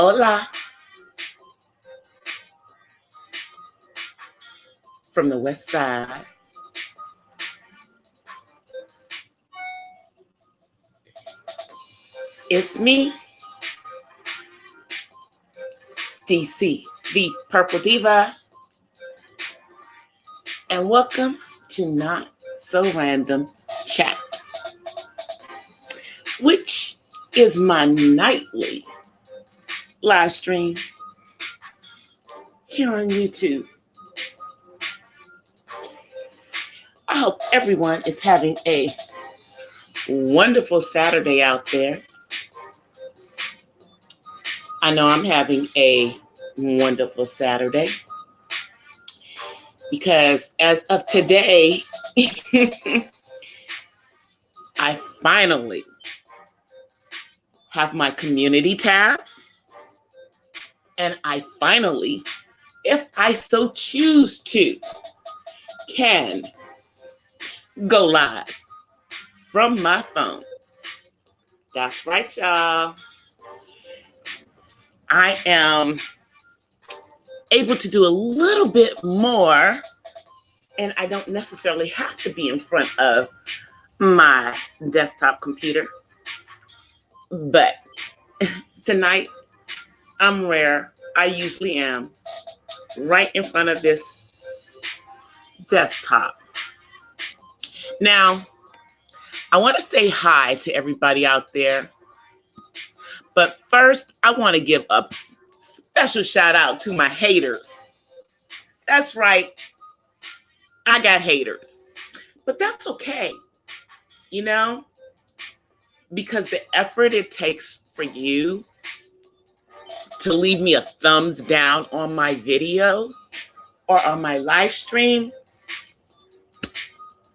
Hola from the west side. It's me, DC, the Purple Diva, and welcome to Not So Random Chat, which is my nightly live stream here on YouTube. I hope everyone is having a wonderful Saturday out there. I know I'm having a wonderful Saturday because as of today, I finally have my community tab, and I finally, if I so choose to, can go live from my phone. That's right, y'all. I am able to do a little bit more, and I don't necessarily have to be in front of my desktop computer. But tonight, I'm where I usually am, right in front of this desktop. Now, I want to say hi to everybody out there. But first, I want to give a special shout out to my haters. That's right. I got haters. But that's okay. You know, because the effort it takes for you to leave me a thumbs down on my video or on my live stream,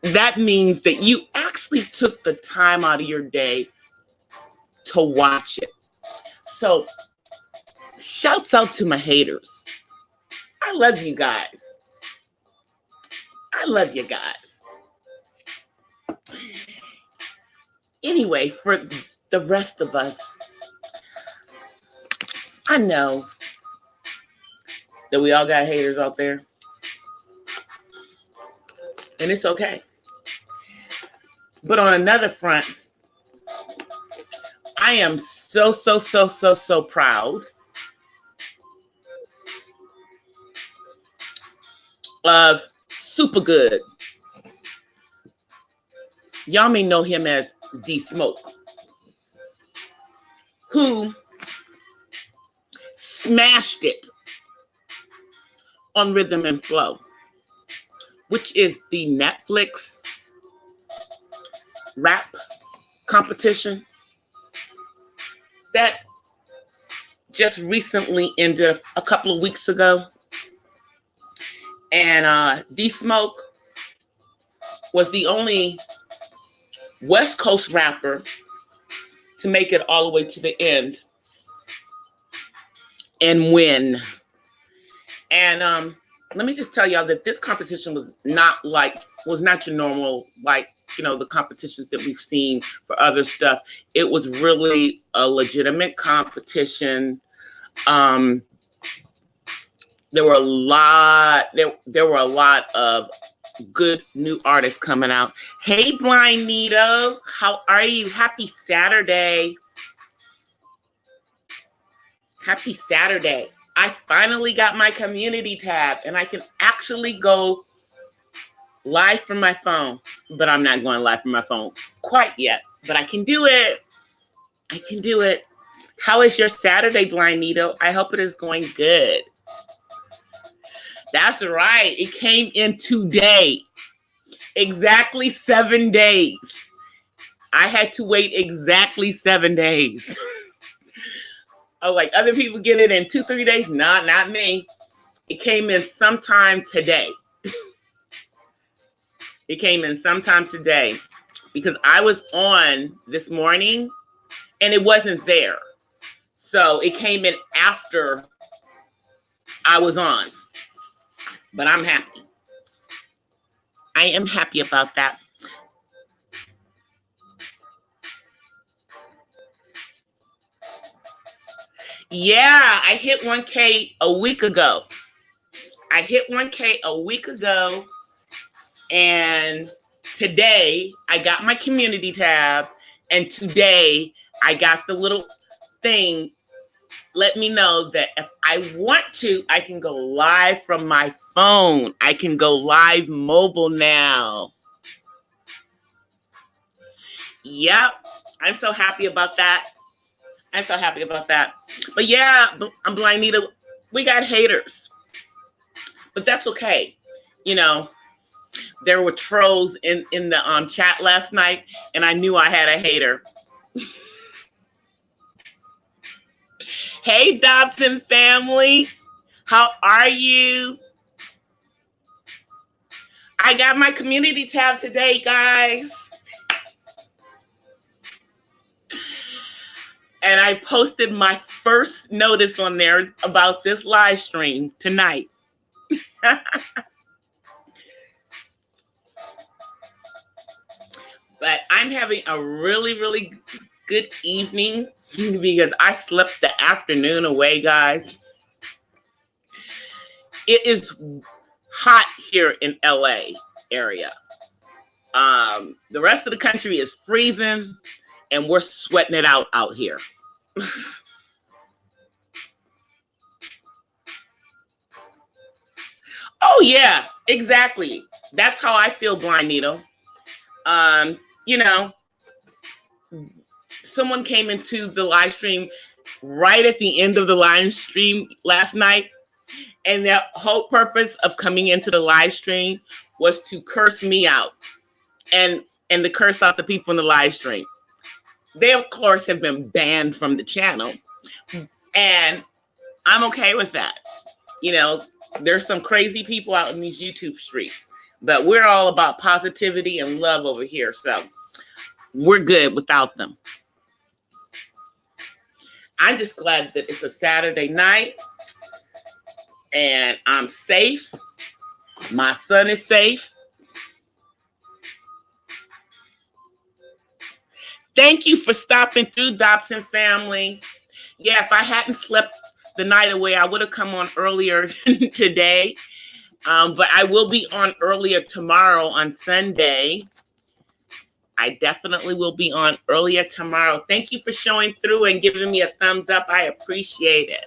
that means that you actually took the time out of your day to watch it. So, shouts out to my haters. I love you guys. I love you guys. Anyway, for the rest of us, I know that we all got haters out there. And it's okay. But on another front, I am so proud of Super Good. Y'all may know him as D Smoke, who smashed it on Rhythm and Flow, which is the Netflix rap competition that just recently ended a couple of weeks ago. And D Smoke was the only West Coast rapper to make it all the way to the end and win. And let me just tell y'all that this competition was not your normal, the competitions that we've seen for other stuff. It was really a legitimate competition. There were a lot of good new artists coming out. Hey, Blind Nito, how are you? Happy Saturday. Happy Saturday. I finally got my community tab and I can actually go live from my phone, but I'm not going live from my phone quite yet, but I can do it. I can do it. How is your Saturday, Blind Nito? I hope it is going good. That's right. It came in today. Exactly 7 days. I had to wait exactly 7 days. Oh, like other people get it in 2-3 days? Nah, not me. It came in sometime today. It came in sometime today because I was on this morning and it wasn't there. So it came in after I was on. But I'm happy. I am happy about that. Yeah, I hit 1K a week ago. I hit 1K a week ago. And today I got my community tab. And today I got the little thing. Let me know that if I want to, I can go live from my phone. I can go live mobile now. Yep. I'm so happy about that. I'm so happy about that. But yeah, I'm Blind Nita. We got haters. But that's okay. You know, there were trolls in the chat last night, and I knew I had a hater. Hey, Dobson family. How are you? I got my community tab today, guys. And I posted my first notice on there about this live stream tonight. But I'm having a really, really good evening because I slept the afternoon away, guys. It is hot here in LA area. The rest of the country is freezing and we're sweating it out here. Oh yeah, exactly. That's how I feel, Blind Needle. You know, someone came into the live stream right at the end of the live stream last night, and their whole purpose of coming into the live stream was to curse me out and to curse out the people in the live stream. They, of course, have been banned from the channel, and I'm okay with that. You know, there's some crazy people out in these YouTube streets, but we're all about positivity and love over here, so we're good without them. I'm just glad that it's a Saturday night and I'm safe. My son is safe. Thank you for stopping through, Dobson family. Yeah, if I hadn't slept the night away, I would have come on earlier today. But I will be on earlier tomorrow on Sunday. I definitely will be on earlier tomorrow. Thank you for showing through and giving me a thumbs up. I appreciate it.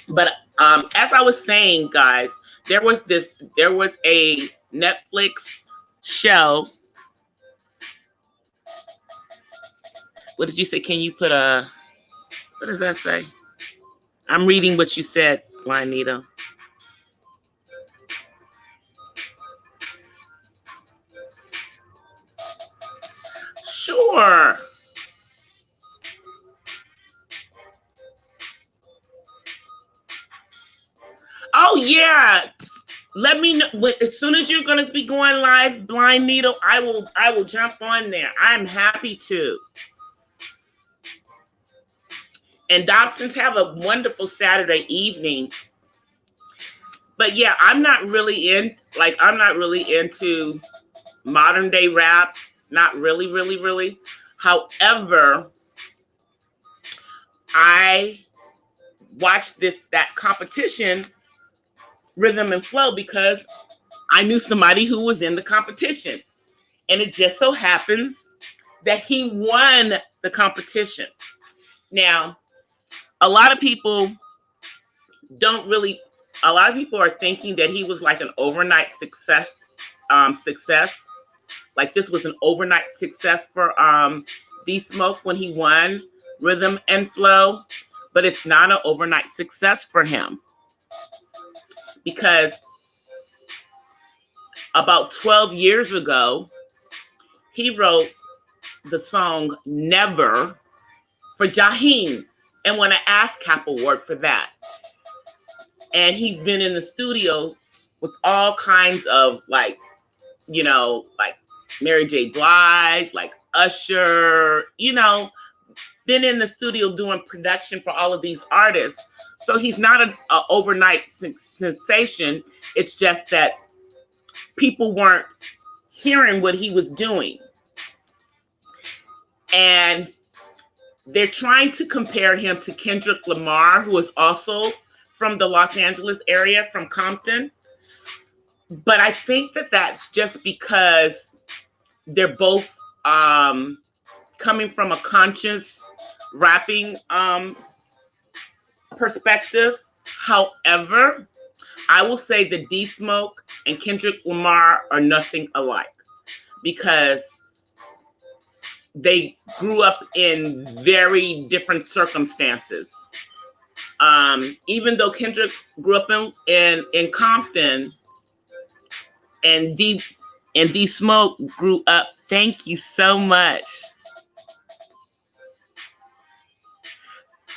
But as I was saying, guys, there was a Netflix show. What did you say? Can you put what does that say? I'm reading what you said, Blind Nita. Sure. Oh yeah. Let me know as soon as you're going to be going live, Blind Needle. I will jump on there. I'm happy to. And Dobsons, have a wonderful Saturday evening. But yeah, I'm not really into modern day rap. Not really. However, I watched that competition, Rhythm and Flow, because I knew somebody who was in the competition. And it just so happens that he won the competition. Now, a lot of people are thinking that he was like an overnight success. Like this was an overnight success for D-Smoke when he won Rhythm and Flow, but it's not an overnight success for him because about 12 years ago, he wrote the song Never for Jaheim and won an ASCAP award for that. And he's been in the studio with all kinds of like Mary J. Blige, like Usher, been in the studio doing production for all of these artists. So he's not an overnight sensation. It's just that people weren't hearing what he was doing. And they're trying to compare him to Kendrick Lamar, who is also from the Los Angeles area, from Compton. But I think that that's just because they're both coming from a conscious rapping perspective. However, I will say that D Smoke and Kendrick Lamar are nothing alike because they grew up in very different circumstances. Even though Kendrick grew up in Compton, and D Smoke grew up. Thank you so much.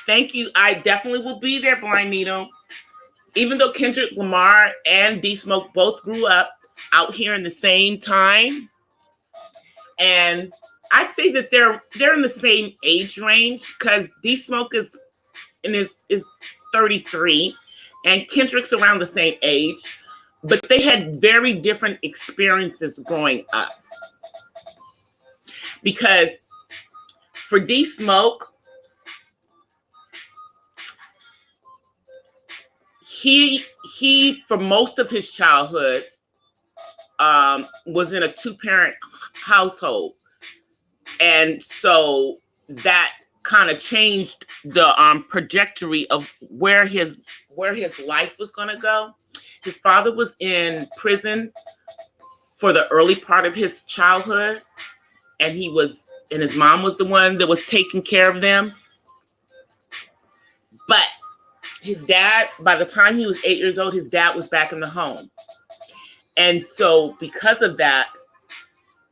Thank you. I definitely will be there, Blind Needle. Even though Kendrick Lamar and D Smoke both grew up out here in the same time, and I say that they're in the same age range because D Smoke is 33, and Kendrick's around the same age, but they had very different experiences growing up. Because for D Smoke, he for most of his childhood was in a 2-parent household, and so that kind of changed the trajectory of where his life was going to go. His father was in prison for the early part of his childhood, and his mom was the one that was taking care of them. But his dad, by the time he was 8 years old, his dad was back in the home. And so because of that,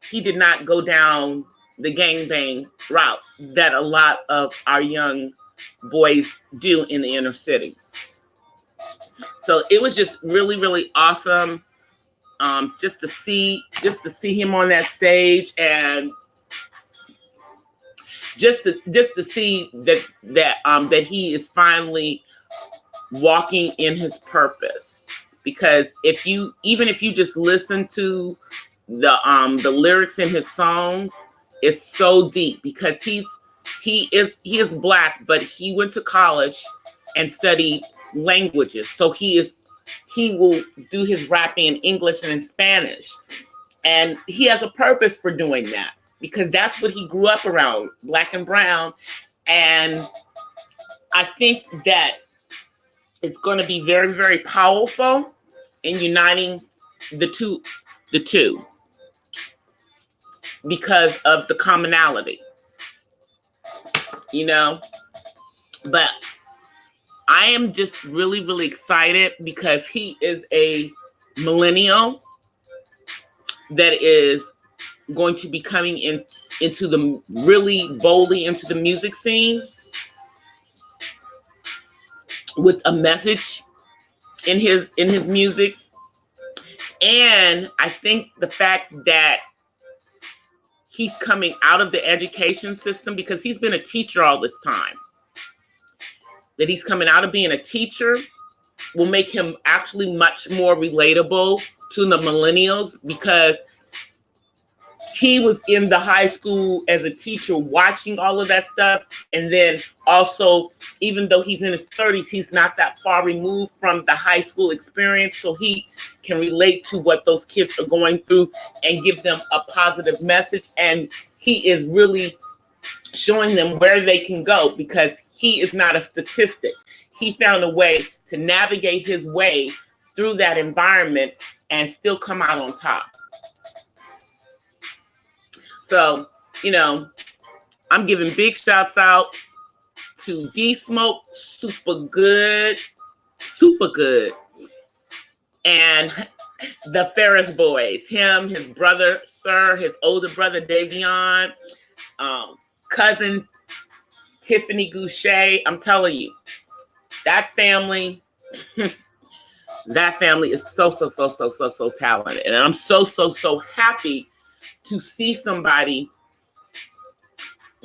he did not go down the gangbang route that a lot of our young boys do in the inner city. So it was just really, really awesome just to see him on that stage, and just to see that he is finally walking in his purpose. Because if you just listen to the lyrics in his songs, it's so deep, because he is Black, but he went to college and studied languages. So he will do his rapping in English and in Spanish. And he has a purpose for doing that, because that's what he grew up around, Black and brown. And I think that it's going to be very, very powerful in uniting the two because of the commonality, but I am just really, really excited because he is a millennial that is going to be coming into the really boldly into the music scene with a message in his music. And I think the fact that he's coming out of the education system, because he's been a teacher all this time, that he's coming out of being a teacher will make him actually much more relatable to the millennials, because he was in the high school as a teacher watching all of that stuff. And then also, even though he's in his 30s, he's not that far removed from the high school experience. So he can relate to what those kids are going through and give them a positive message. And he is really showing them where they can go, because he is not a statistic. He found a way to navigate his way through that environment and still come out on top. So, I'm giving big shouts out to D Smoke, super good, and the Ferris boys, him, his brother, Sir, his older brother, Davion, cousin, Tiffany Goucher. I'm telling you, that family is so talented. And I'm so happy to see somebody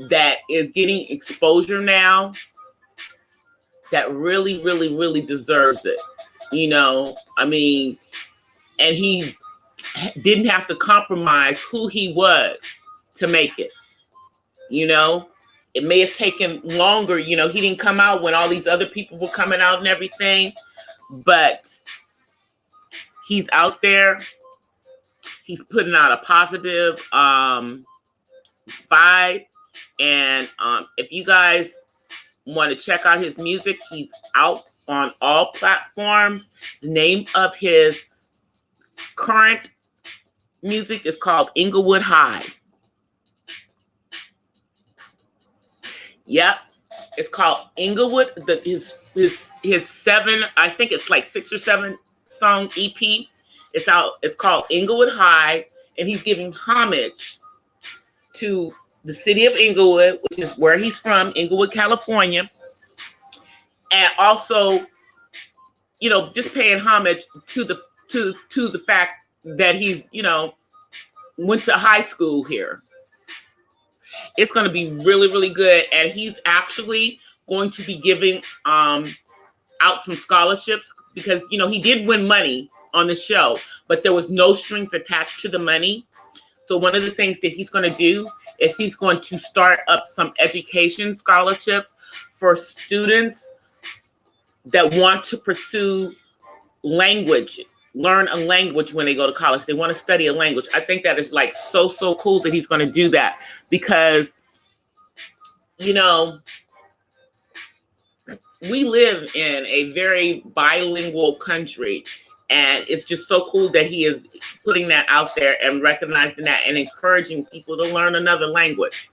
that is getting exposure now that really deserves it. And he didn't have to compromise who he was to make it. It may have taken longer. You know, he didn't come out when all these other people were coming out and everything, but he's out there. He's putting out a positive vibe. And if you guys want to check out his music, he's out on all platforms. The name of his current music is called Inglewood High. Yep, it's called Inglewood. His 7, I think it's like 6 or 7 song EP. It's out. It's called Inglewood High, and he's giving homage to the city of Inglewood, which is where he's from, Inglewood, California, and also, you know, just paying homage to the fact that he's, you know, went to high school here. It's going to be really, really good. And he's actually going to be giving out some scholarships because, you know, he did win money on the show, but there was no strings attached to the money. So one of the things that he's going to do is he's going to start up some education scholarships for students that want to pursue language, learn a language when they go to college. They want to study a language. I think that is like so cool that he's going to do that because, you know, we live in a very bilingual country, and it's just so cool that he is putting that out there and recognizing that and encouraging people to learn another language.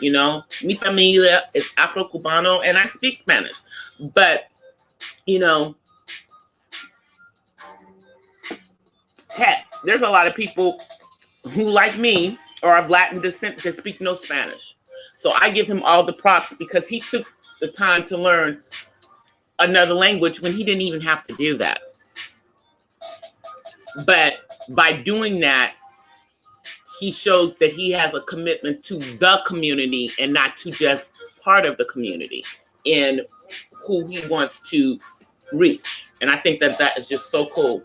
You know, mi familia is Afro-Cubano and I speak Spanish, but, you know, heck, there's a lot of people who, like me, are of Latin descent that speak no Spanish. So I give him all the props because he took the time to learn another language when he didn't even have to do that. But by doing that, he shows that he has a commitment to the community and not to just part of the community in who he wants to reach. And I think that that is just so cool.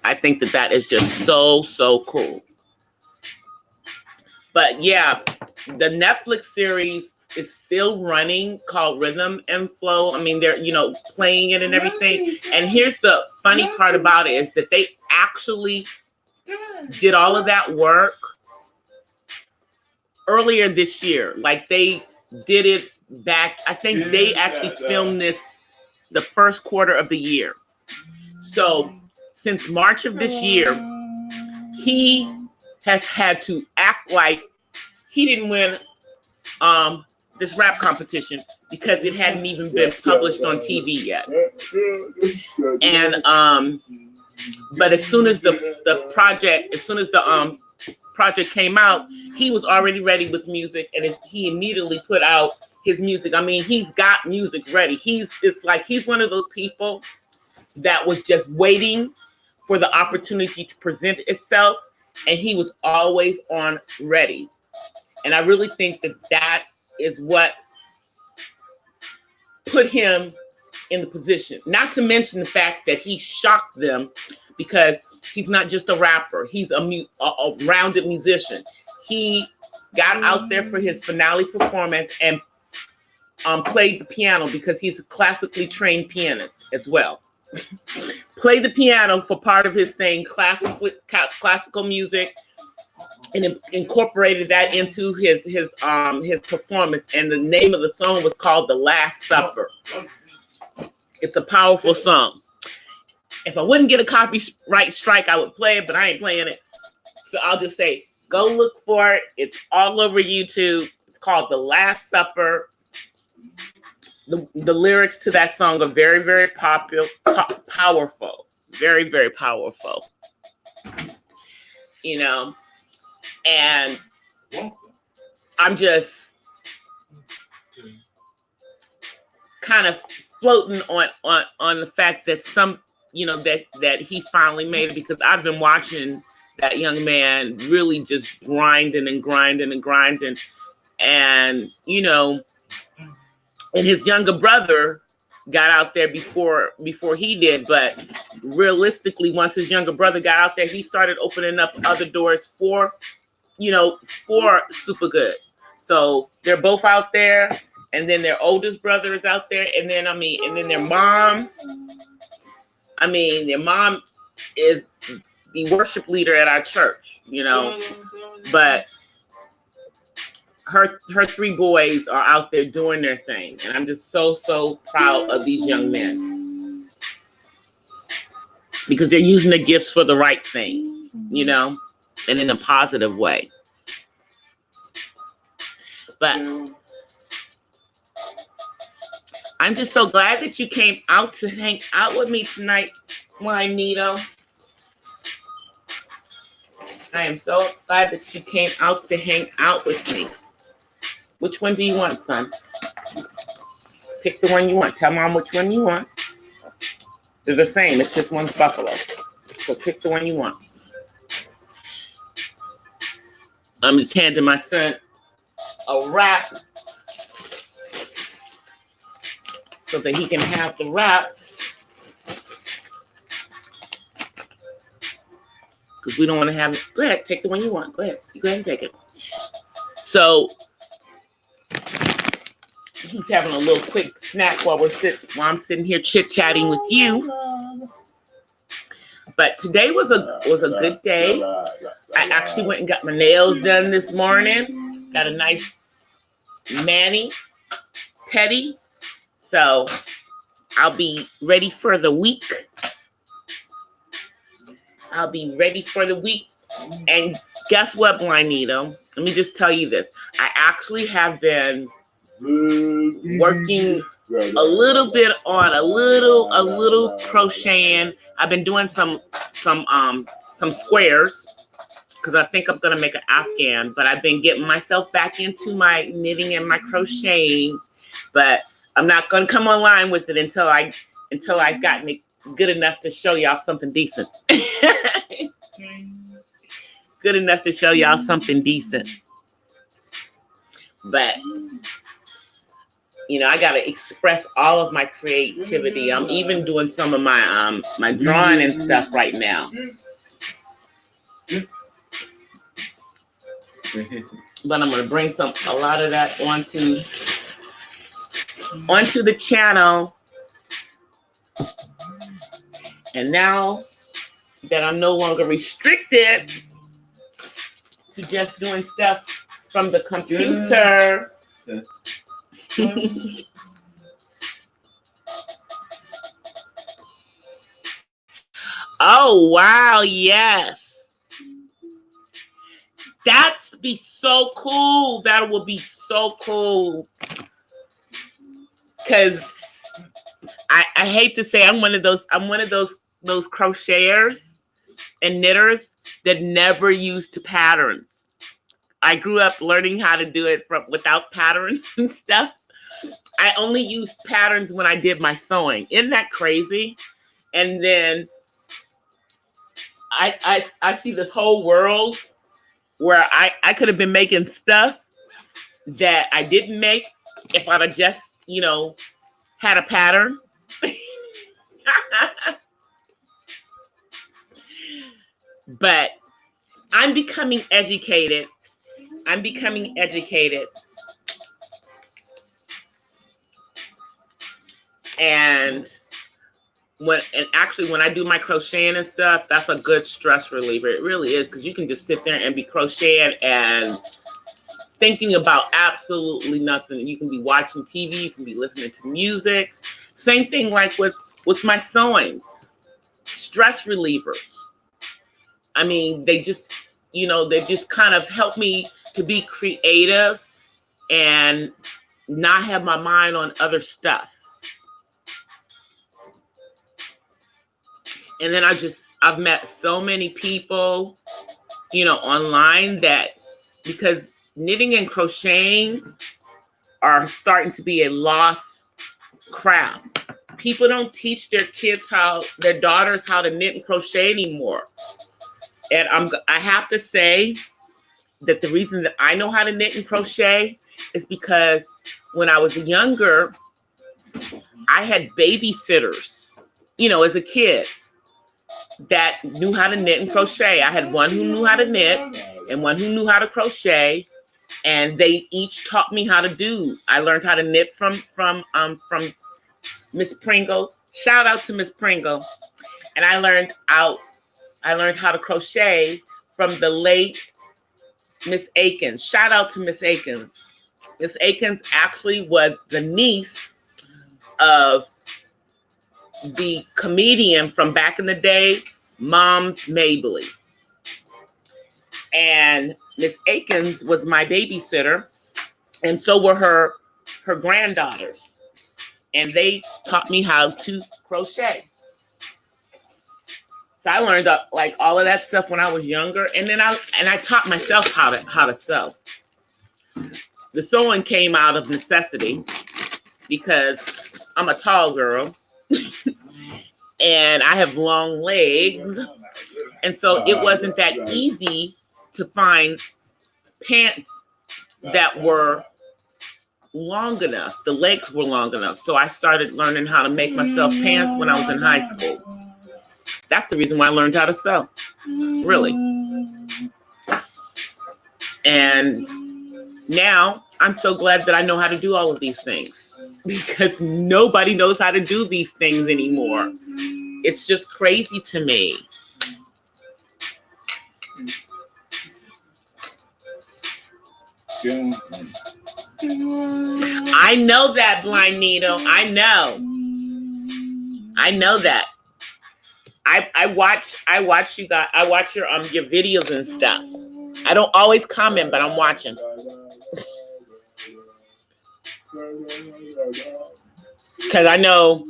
I think that that is just so cool. But yeah, the Netflix series is still running called Rhythm and Flow. I mean, they're, you know, playing it and everything. And here's the funny part about it is that they actually did all of that work earlier this year. Like they did it back, I think they actually filmed this the first quarter of the year. So since March of this year, he has had to act like he didn't win this rap competition because it hadn't even been published on TV yet. And but as soon as the project came out, he was already ready with music, and he immediately put out his music. I mean, he's got music ready. It's like he's one of those people that was just waiting for the opportunity to present itself, and he was always on ready. And I really think that that is what put him in the position. Not to mention the fact that he shocked them because he's not just a rapper. He's a rounded musician. He got out there for his finale performance and played the piano because he's a classically trained pianist as well. Played the piano for part of his thing, classical music, and incorporated that into his performance. And the name of the song was called "The Last Supper." It's a powerful song. If I wouldn't get a copyright strike, I would play it, but I ain't playing it. So I'll just say, go look for it. It's all over YouTube. It's called "The Last Supper." The lyrics to that song are very, very powerful. Very, very powerful. You know, and I'm just kind of floating on the fact that that he finally made it, because I've been watching that young man really just grinding, and you know, and his younger brother got out there before he did, but realistically, once his younger brother got out there, he started opening up other doors for for Super Good. So they're both out there, and then their oldest brother is out there, and then their mom. Their mom is the worship leader at our church, but her 3 boys are out there doing their thing, and I'm just so proud of these young men because they're using their gifts for the right things, and in a positive way. But I'm just so glad that you came out to hang out with me tonight, Juanito. I am so glad that you came out to hang out with me. Which one do you want, son? Pick the one you want. Tell Mom which one you want. They're the same. It's just one's buffalo. So pick the one you want. I'm just handing my son a wrap so that he can have the wrap. Because we don't want to have it. Go ahead, take the one you want. Go ahead. You go ahead and take it. So he's having a little quick snack while I'm sitting here chit-chatting with you. But today was a good day. I actually went and got my nails done this morning. Got a nice mani, pedi. So I'll be ready for the week. And guess what, Blindito? Let me just tell you this. I actually have been working a little bit on a little crocheting. I've been doing some squares because I think I'm gonna make an Afghan, but I've been getting myself back into my knitting and my crocheting, but I'm not gonna come online with it until I've gotten it good enough to show y'all something decent. Good enough to show y'all something decent. But I gotta express all of my creativity. I'm even doing some of my my drawing and stuff right now. But I'm gonna bring a lot of that onto the channel. And now that I'm no longer restricted to just doing stuff from the computer. Oh, wow, yes. That'd be so cool. That will be so cool. Because I hate to say I'm one of those crocheters and knitters that never used patterns. I grew up learning how to do it without patterns and stuff. I only used patterns when I did my sewing. Isn't that crazy? And then I see this whole world where I could have been making stuff that I didn't make if I'd have just, had a pattern. But I'm becoming educated. And when I do my crocheting and stuff, that's a good stress reliever. It really is, because you can just sit there and be crocheting and thinking about absolutely nothing. You can be watching TV, you can be listening to music. Same thing like with my sewing. Stress relievers. I mean, they just kind of help me to be creative and not have my mind on other stuff. And then I've met so many people, online that, because knitting and crocheting are starting to be a lost craft. People don't teach their daughters how to knit and crochet anymore. And I have to say that the reason that I know how to knit and crochet is because when I was younger, I had babysitters, as a kid, that knew how to knit and crochet. I had one who knew how to knit, and one who knew how to crochet, and they each taught me how to do. I learned how to knit from Miss Pringle. Shout out to Miss Pringle. And I learned how to crochet from the late Miss Akins. Shout out to Miss Akins. Miss Akins actually was the niece of the comedian from back in the day, Moms Mabley. And Miss Akins was my babysitter, and so were her granddaughters. And they taught me how to crochet. So I learned like all of that stuff when I was younger, and then I taught myself how to sew. The sewing came out of necessity because I'm a tall girl and I have long legs, and so it wasn't that easy to find pants that were long enough. The legs were long enough. So I started learning how to make myself pants when I was in high school. That's the reason why I learned how to sew, really. And now I'm so glad that I know how to do all of these things, because nobody knows how to do these things anymore. It's just crazy to me. I know that, Blind Needle. I know that. I watch you guys. I watch your videos and stuff. I don't always comment, but I'm watching. Because I know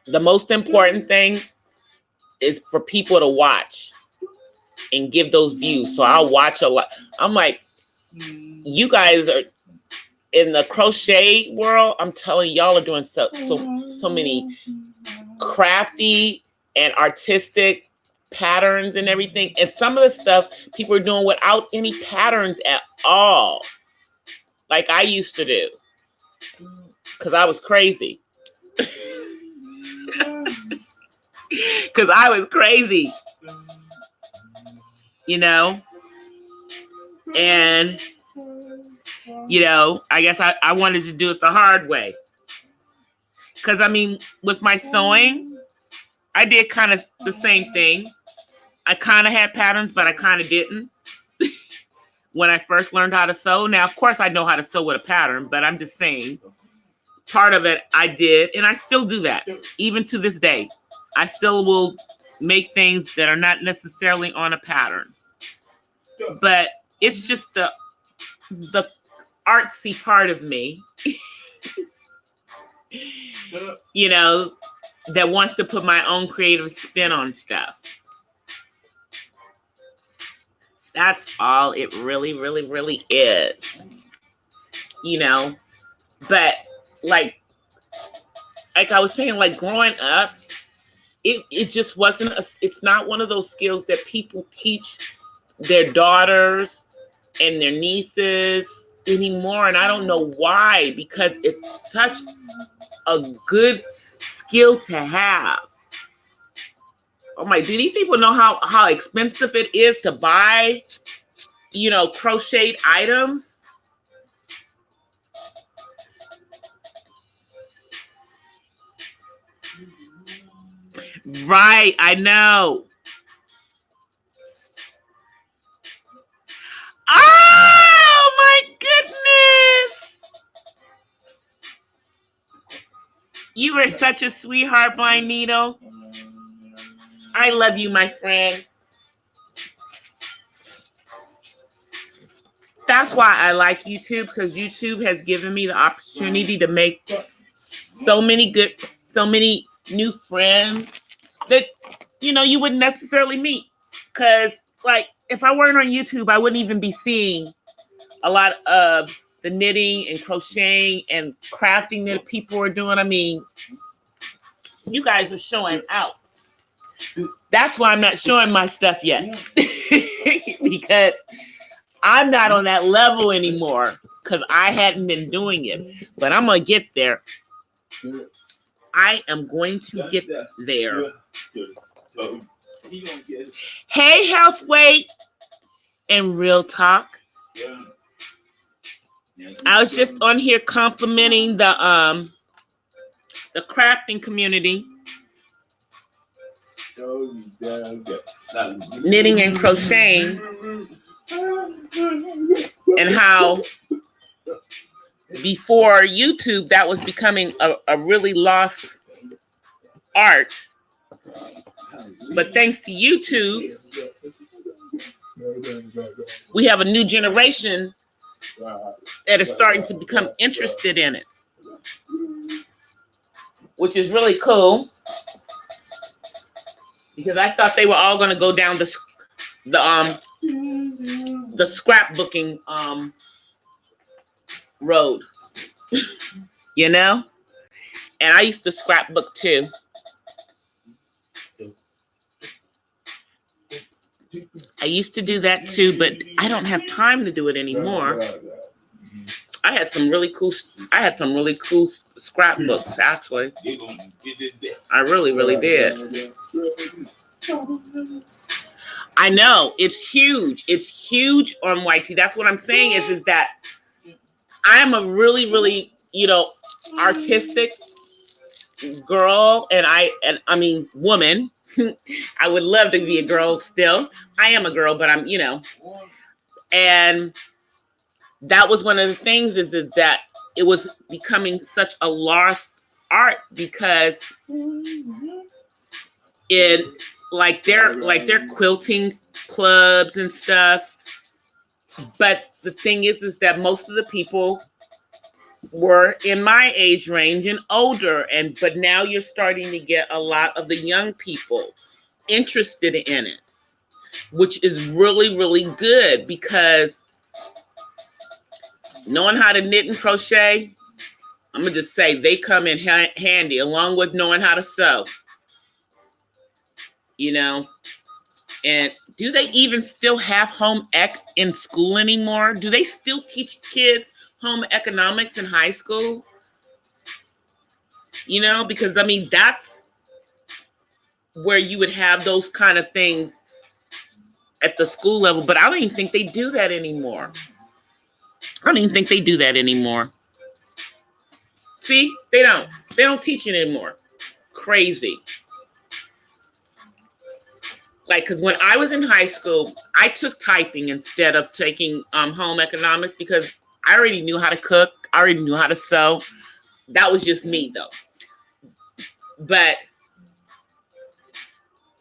the most important thing is for people to watch and give those views. So I'll watch a lot. I'm like, you guys are in the crochet world. I'm telling y'all are doing so many crafty and artistic patterns and everything. And some of the stuff people are doing without any patterns at all, like I used to do, because I was crazy. Because I was crazy, you know. And you know, I guess I wanted to do it the hard way. Because I mean, with my sewing, I did kind of the same thing. I kind of had patterns, but I kind of didn't when I first learned how to sew. Now, of course, I know how to sew with a pattern, but I'm just saying part of it I did, and I still do that. Even to this day, I still will make things that are not necessarily on a pattern. But it's just the artsy part of me, you know, that wants to put my own creative spin on stuff. That's all it really, really, really is, you know. But like I was saying, like growing up, it just wasn't. It's not one of those skills that people teach their daughters and their nieces anymore, and I don't know why, because it's such a good skill to have. Oh my, do these people know how expensive it is to buy, you know, crocheted items? Right, I know. Oh my goodness! You are such a sweetheart, Blind Needle. I love you, my friend. That's why I like YouTube, because YouTube has given me the opportunity to make so many new friends that, you know, you wouldn't necessarily meet. Because, like, if I weren't on YouTube, I wouldn't even be seeing a lot of the knitting and crocheting and crafting that people are doing. I mean, you guys are showing out. That's why I'm not showing my stuff yet. Because I'm not on that level anymore, because I hadn't been doing it. But I'm going to get there. I am going to get there. Hey, Health Weight. and real talk. I was just on here complimenting the crafting community, knitting and crocheting, and how before YouTube that was becoming a really lost art. But thanks to YouTube, we have a new generation that is starting to become interested in it, which is really cool, because I thought they were all going to go down the scrapbooking road, you know? And I used to scrapbook too. I used to do that too, but I don't have time to do it anymore. I had some really cool scrapbooks, actually. I really, really did. I know, it's huge. It's huge on YT. That's what I'm saying is that I'm a really, really, artistic girl, and I mean woman. I would love to be a girl still. I am a girl, but I'm, and that was one of the things is that it was becoming such a lost art, because they're quilting clubs and stuff. But the thing is that most of the people were in my age range and older, but now you're starting to get a lot of the young people interested in it, which is really, really good, because knowing how to knit and crochet, I'm gonna just say they come in handy, along with knowing how to sew. And do they even still have home ec in school anymore? Do they still teach kids home economics in high school? Because I mean, that's where you would have those kind of things at the school level, but I don't even think they do that anymore. See, they don't teach it anymore. Crazy. Because when I was in high school, I took typing instead of taking home economics, because I already knew how to cook. I already knew how to sew. That was just me, though. But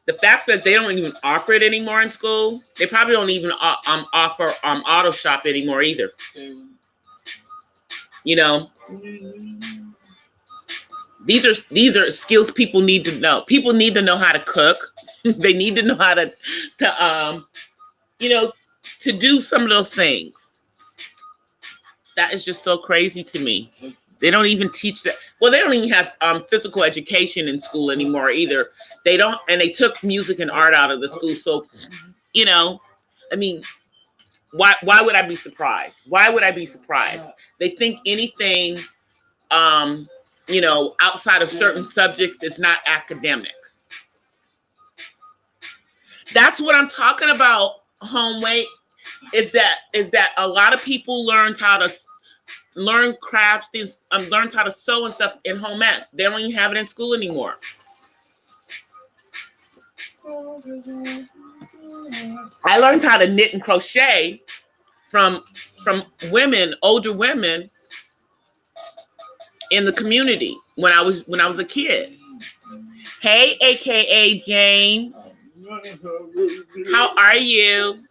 the fact that they don't even offer it anymore in school, they probably don't even offer auto shop anymore either. These are skills people need to know. People need to know how to cook. They need to know how to do some of those things. That is just so crazy to me. They don't even teach that. Well, they don't even have physical education in school anymore either. They don't, and they took music and art out of the school. So, I mean, why would I be surprised? Why would I be surprised? They think anything, outside of certain subjects is not academic. That's what I'm talking about, homeway, is that a lot of people learned how to learn crafts, learned how to sew and stuff in home ec. They don't even have it in school anymore. I learned how to knit and crochet from women, older women in the community when I was a kid. Hey, AKA James. How are you?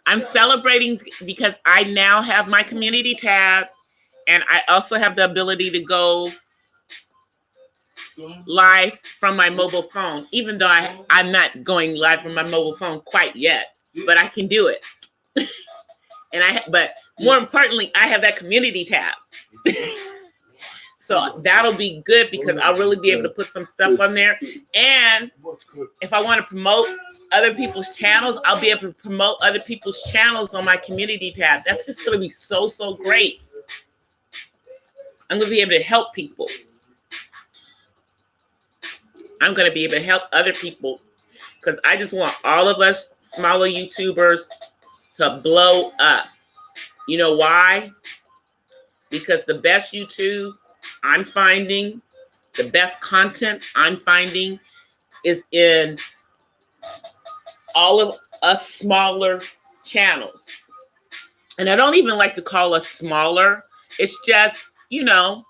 I'm celebrating because I now have my community tab, and I also have the ability to go live from my mobile phone, even though I'm not going live from my mobile phone quite yet, but I can do it. But more importantly, I have that community tab. So that'll be good, because I'll really be able to put some stuff on there. And if I want to promote other people's channels, I'll be able to promote other people's channels on my community tab. That's just going to be so, so great. I'm going to be able to help people. I'm going to be able to help other people because I just want all of us smaller YouTubers to blow up. You know why? Because the best YouTube I'm finding, the best content I'm finding is in all of us smaller channels. And I don't even like to call us smaller. It's just, you know,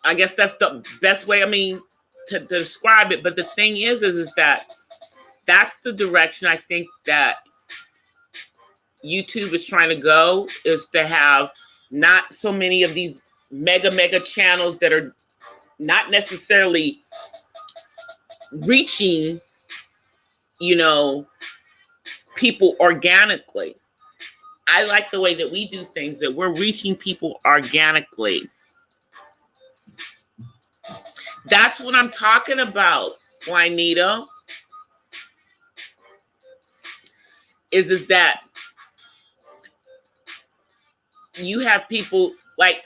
I guess that's the best way, I mean, to describe it. But the thing is that that's the direction I think that YouTube is trying to go, is to have not so many of these mega channels that are not necessarily reaching, you know, people organically. I like the way that we do things, that we're reaching people organically. That's what I'm talking about, Juanita. Is that you have people like,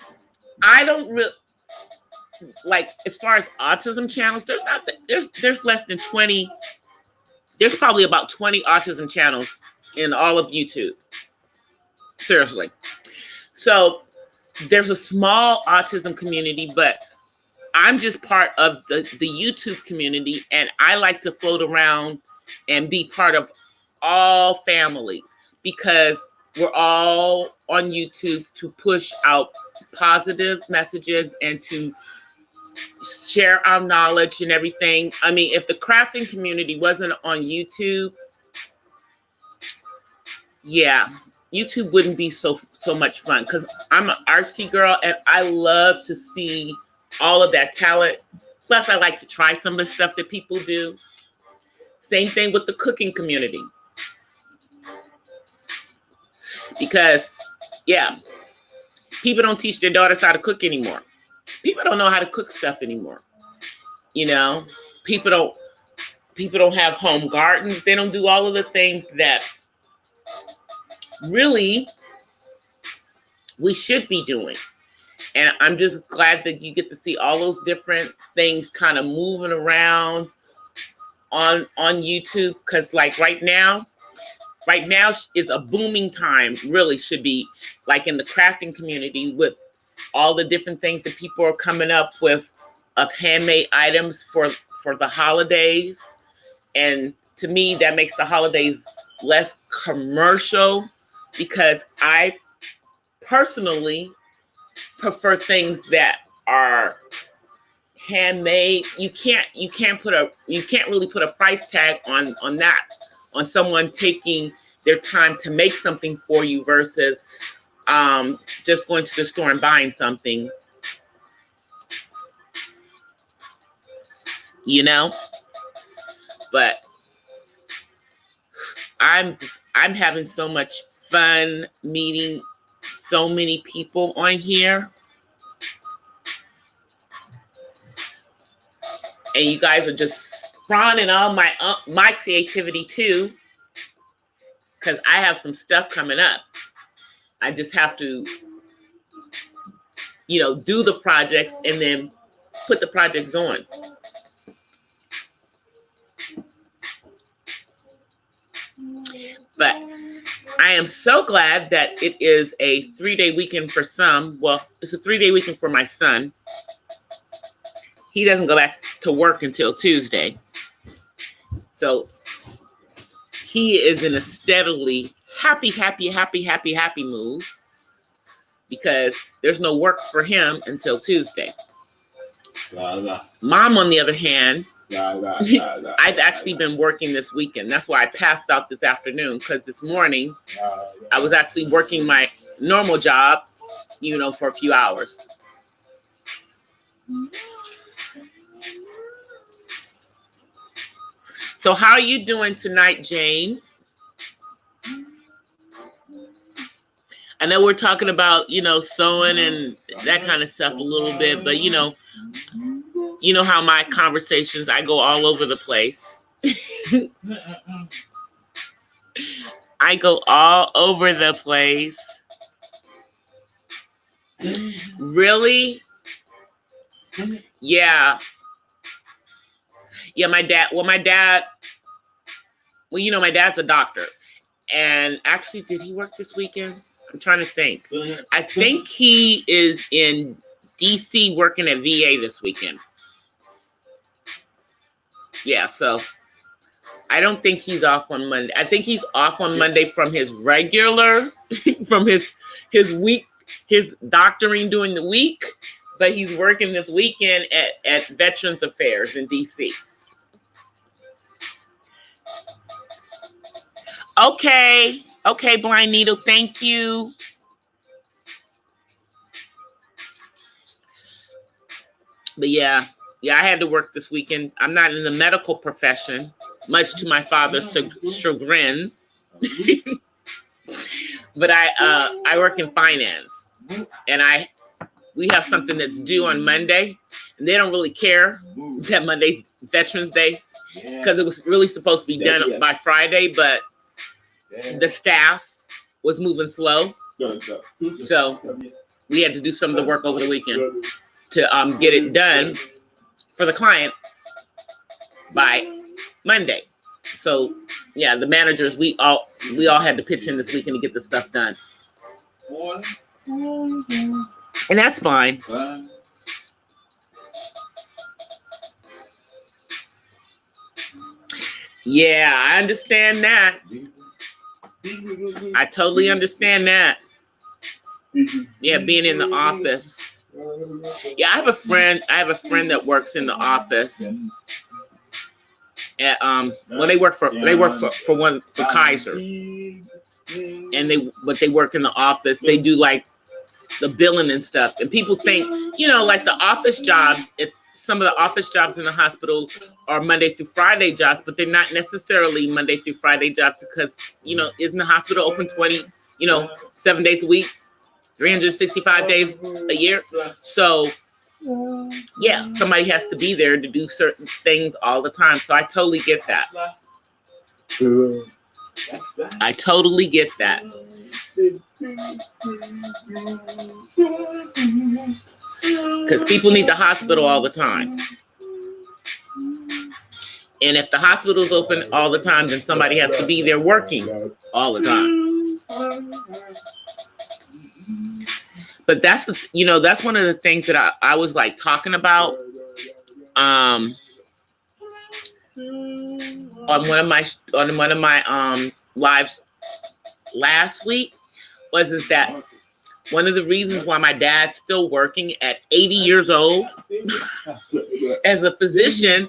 I don't really like, as far as autism channels, there's less than 20. There's probably about 20 autism channels in all of YouTube. Seriously. So there's a small autism community, but I'm just part of the YouTube community, and I like to float around and be part of all families, because we're all on YouTube to push out positive messages and to share our knowledge and everything. I mean, if the crafting community wasn't on YouTube, yeah, YouTube wouldn't be so much fun, because I'm an artsy girl and I love to see all of that talent. Plus, I like to try some of the stuff that people do. Same thing with the cooking community. Because, yeah, people don't teach their daughters how to cook anymore. People don't know how to cook stuff anymore. You know, people don't have home gardens. They don't do all of the things that really we should be doing. And I'm just glad that you get to see all those different things kind of moving around on YouTube. Because like right now is a booming time, really should be, like in the crafting community, with all the different things that people are coming up with of handmade items for the holidays. And to me, that makes the holidays less commercial, because I personally prefer things that are handmade. You can't really put a price tag on that, on someone taking their time to make something for you versus just going to the store and buying something, you know. But I'm having so much fun meeting so many people on here, and you guys are just spawning all my creativity too, because I have some stuff coming up. I just have to, you know, do the projects and then put the projects on. But I am so glad that it is a 3-day weekend for some. Well, it's a 3-day weekend for my son. He doesn't go back to work until Tuesday. So he is in a steadily happy mood, because there's no work for him until Tuesday. Mom, on the other hand, I've actually been working this weekend. That's why I passed out this afternoon, because this morning I was actually working my normal job, you know, for a few hours. So how are you doing tonight, James? I know we're talking about, you know, sewing and that kind of stuff a little bit, but you know how my conversations, I go all over the place. I go all over the place. Really? Yeah. Yeah, my dad. Well, my dad. Well, you know, my dad's a doctor, and actually, did he work this weekend? I'm trying to think. I think he is in DC working at VA this weekend. Yeah, so I don't think he's off on Monday. I think he's off on Monday from his regular, from his week, his doctoring during the week, but he's working this weekend at Veterans Affairs in DC. Okay, Blind Needle, thank you. But yeah, I had to work this weekend. I'm not in the medical profession, much to my father's chagrin. But I work in finance, and we have something that's due on Monday, and they don't really care that Monday's Veterans Day because it was really supposed to be done by Friday, but the staff was moving slow, so we had to do some of the work over the weekend to get it done for the client by Monday. So yeah, the managers, we all had to pitch in this weekend to get the stuff done. And that's fine. Yeah, I understand that. I totally understand that. Yeah, being in the office. Yeah, I have a friend that works in the office. At, well, they work for Kaiser, and they work in the office. They do like the billing and stuff. And people think, you know, like the office jobs. Some of the office jobs in the hospital are Monday through Friday jobs, but they're not necessarily Monday through Friday jobs because, you know, isn't the hospital open 7 days a week, 365 days a year? So yeah, somebody has to be there to do certain things all the time. So I totally get that. I totally get that. Because people need the hospital all the time. And if the hospital's open all the time, then somebody has to be there working all the time. But that's one of the things that I was like talking about on one of my lives last week is that one of the reasons why my dad's still working at 80 years old as a physician,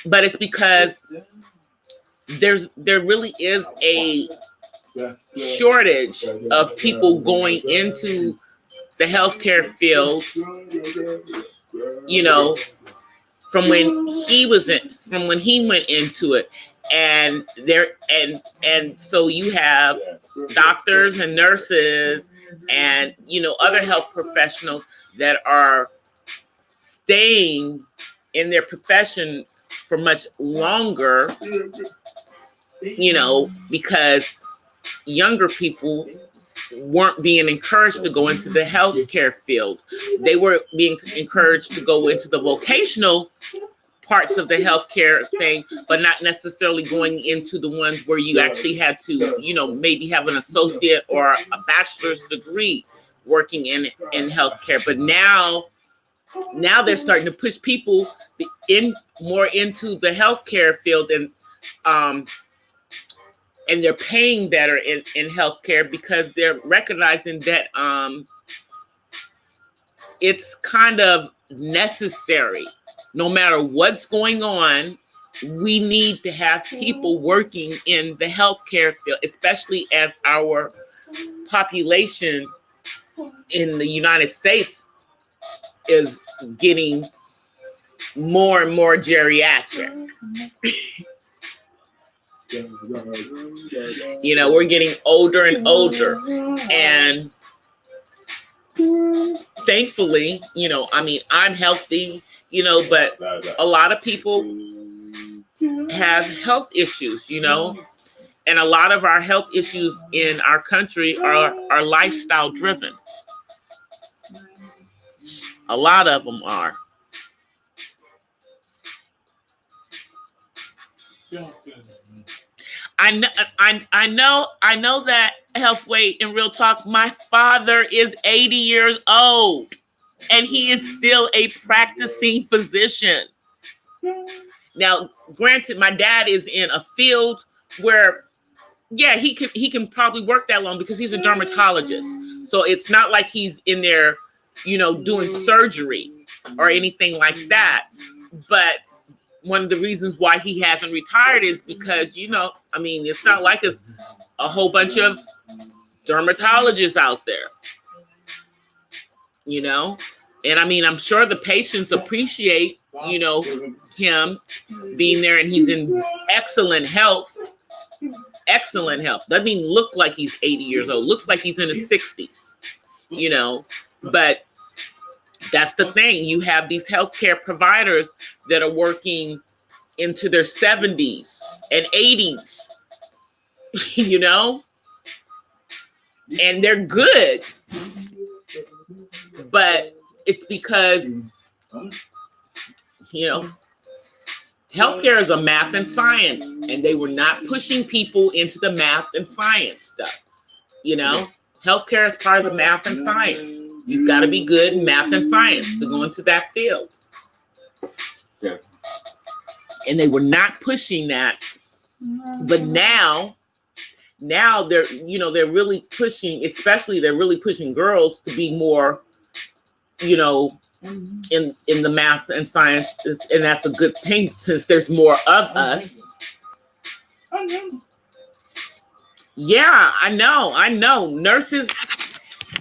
but it's because there really is a shortage of people going into the healthcare field, you know, from when he went into it, and so you have doctors and nurses and, you know, other health professionals that are staying in their profession for much longer, you know, because younger people weren't being encouraged to go into the healthcare field. They were being encouraged to go into the vocational parts of the healthcare thing, but not necessarily going into the ones where you actually had to, you know, maybe have an associate or a bachelor's degree working in healthcare. But now they're starting to push people more into the healthcare field, and they're paying better in healthcare because they're recognizing that it's kind of necessary. No matter what's going on, we need to have people working in the healthcare field, especially as our population in the United States is getting more and more geriatric. You know, we're getting older and older, and thankfully, you know, I mean, I'm healthy, you know, but a lot of people have health issues, you know, and a lot of our health issues in our country are lifestyle driven. A lot of them are. I know that health weight in real talk. My father is 80 years old and he is still a practicing physician. Now, granted, my dad is in a field where, yeah, he can probably work that long because he's a dermatologist. So it's not like he's in there, doing surgery or anything like that. But one of the reasons why he hasn't retired is because, it's not like a whole bunch of dermatologists out there, And I'm sure the patients appreciate, him being there, and he's in excellent health. Excellent health. Doesn't even look like he's 80 years old. Looks like he's in his 60s, But that's the thing. You have these healthcare providers that are working into their 70s and 80s, and they're good. But it's because, healthcare is a math and science, and they were not pushing people into the math and science stuff. Healthcare is part of the math and science. You've got to be good in math and science to go into that field. Yeah. And they were not pushing that. But now they're, they're really pushing, they're really pushing girls to be more, in the math and science, and that's a good thing since there's more of us. Yeah, I know. Nurses,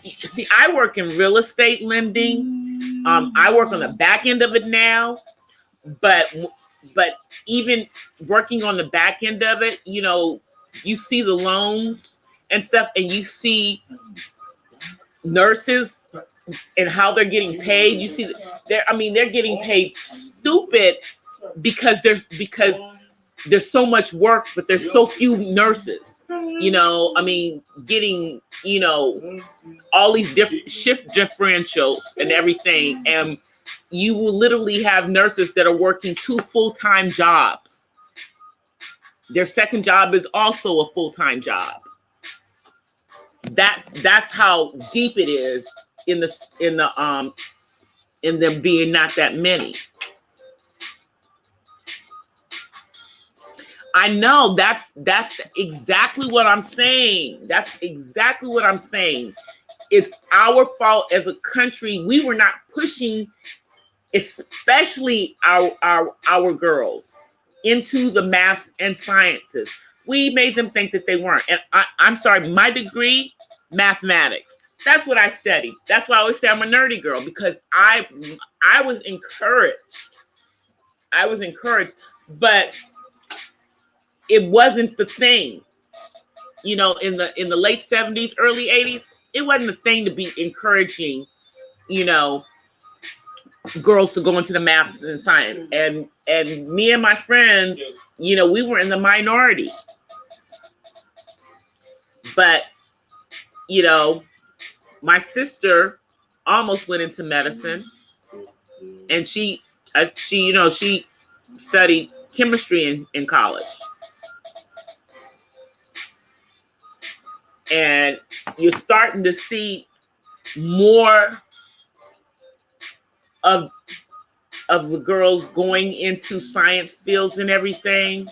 see, I work in real estate lending. I work on the back end of it now, but even working on the back end of it, you see the loans and stuff, and you see nurses and how they're getting paid. You see, they're getting paid stupid because there's so much work, but there's so few nurses. Getting all these different shift differentials and everything, and you will literally have nurses that are working 2 full-time jobs. Their second job is also a full-time job. That's how deep it is in them being not that many. I know that's exactly what I'm saying. That's exactly what I'm saying. It's our fault as a country. We were not pushing, especially our girls, into the math and sciences. We made them think that they weren't. And I'm sorry, my degree, mathematics. That's what I studied. That's why I always say I'm a nerdy girl, because I was encouraged. But it wasn't the thing. In the late 70s, early 80s, it wasn't a thing to be encouraging, girls to go into the math and science. And me and my friends, we were in the minority. But, my sister almost went into medicine, and she studied chemistry in college. And you're starting to see more of the girls going into science fields and everything,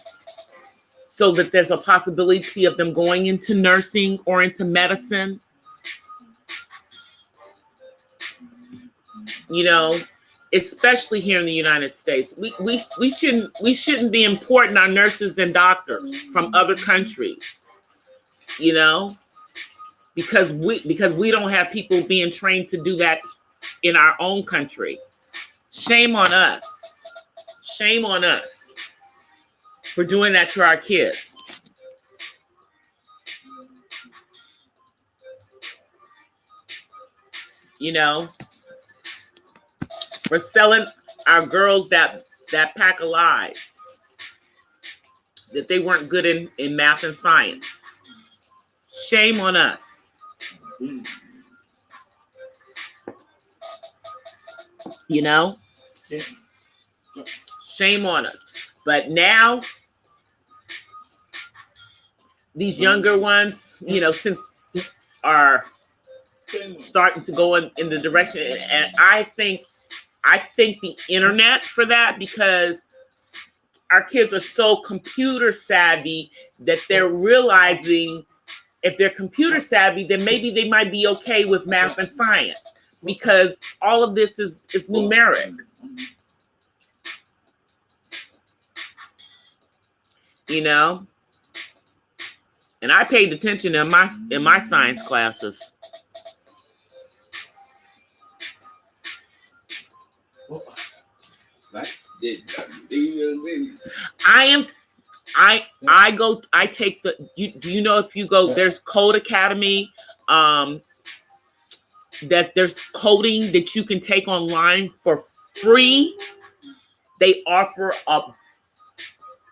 so that there's a possibility of them going into nursing or into medicine. Especially here in the United States, we shouldn't be importing our nurses and doctors from other countries, because we don't have people being trained to do that in our own country. Shame on us. Shame on us for doing that to our kids. We're selling our girls that pack of lies, that they weren't good in math and science. Shame on us. Shame on us. But now these younger ones, since are starting to go in the direction, and I think the internet for that, because our kids are so computer savvy that they're realizing if they're computer savvy, then maybe they might be okay with math and science, because all of this is numeric. And I paid attention in my science classes. I take the, do you know if you go, there's Code Academy, that there's coding that you can take online for free. They offer a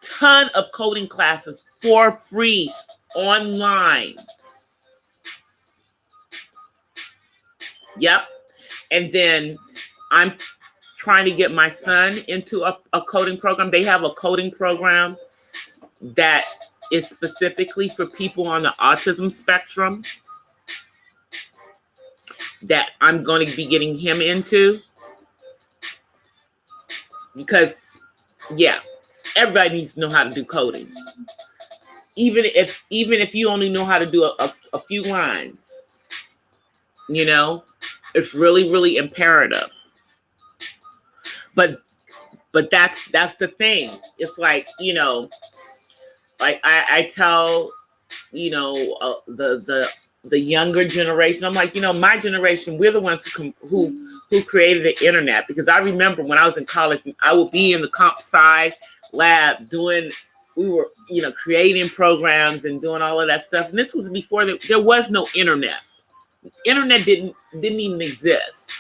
ton of coding classes for free online. Yep. And then I'm trying to get my son into a coding program. They have a coding program that is specifically for people on the autism spectrum that I'm going to be getting him into. Because, yeah, everybody needs to know how to do coding. Even if you only know how to do a few lines, it's really, really imperative. But that's the thing. It's like, like I tell, the younger generation, I'm like, my generation, we're the ones who created the internet. Because I remember when I was in college, I would be in the comp sci lab we were, creating programs and doing all of that stuff. And this was before there was no internet. Internet didn't even exist,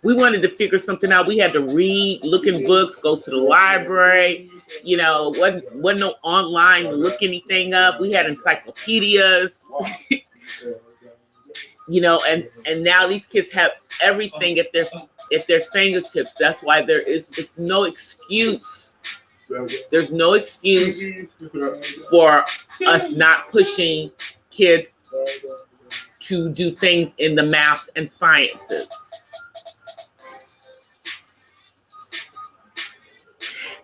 We wanted to figure something out. We had to read, look in books, go to the library, wasn't no online to look anything up. We had encyclopedias, and now these kids have everything at their fingertips. That's why it's no excuse. There's no excuse for us not pushing kids to do things in the math and sciences.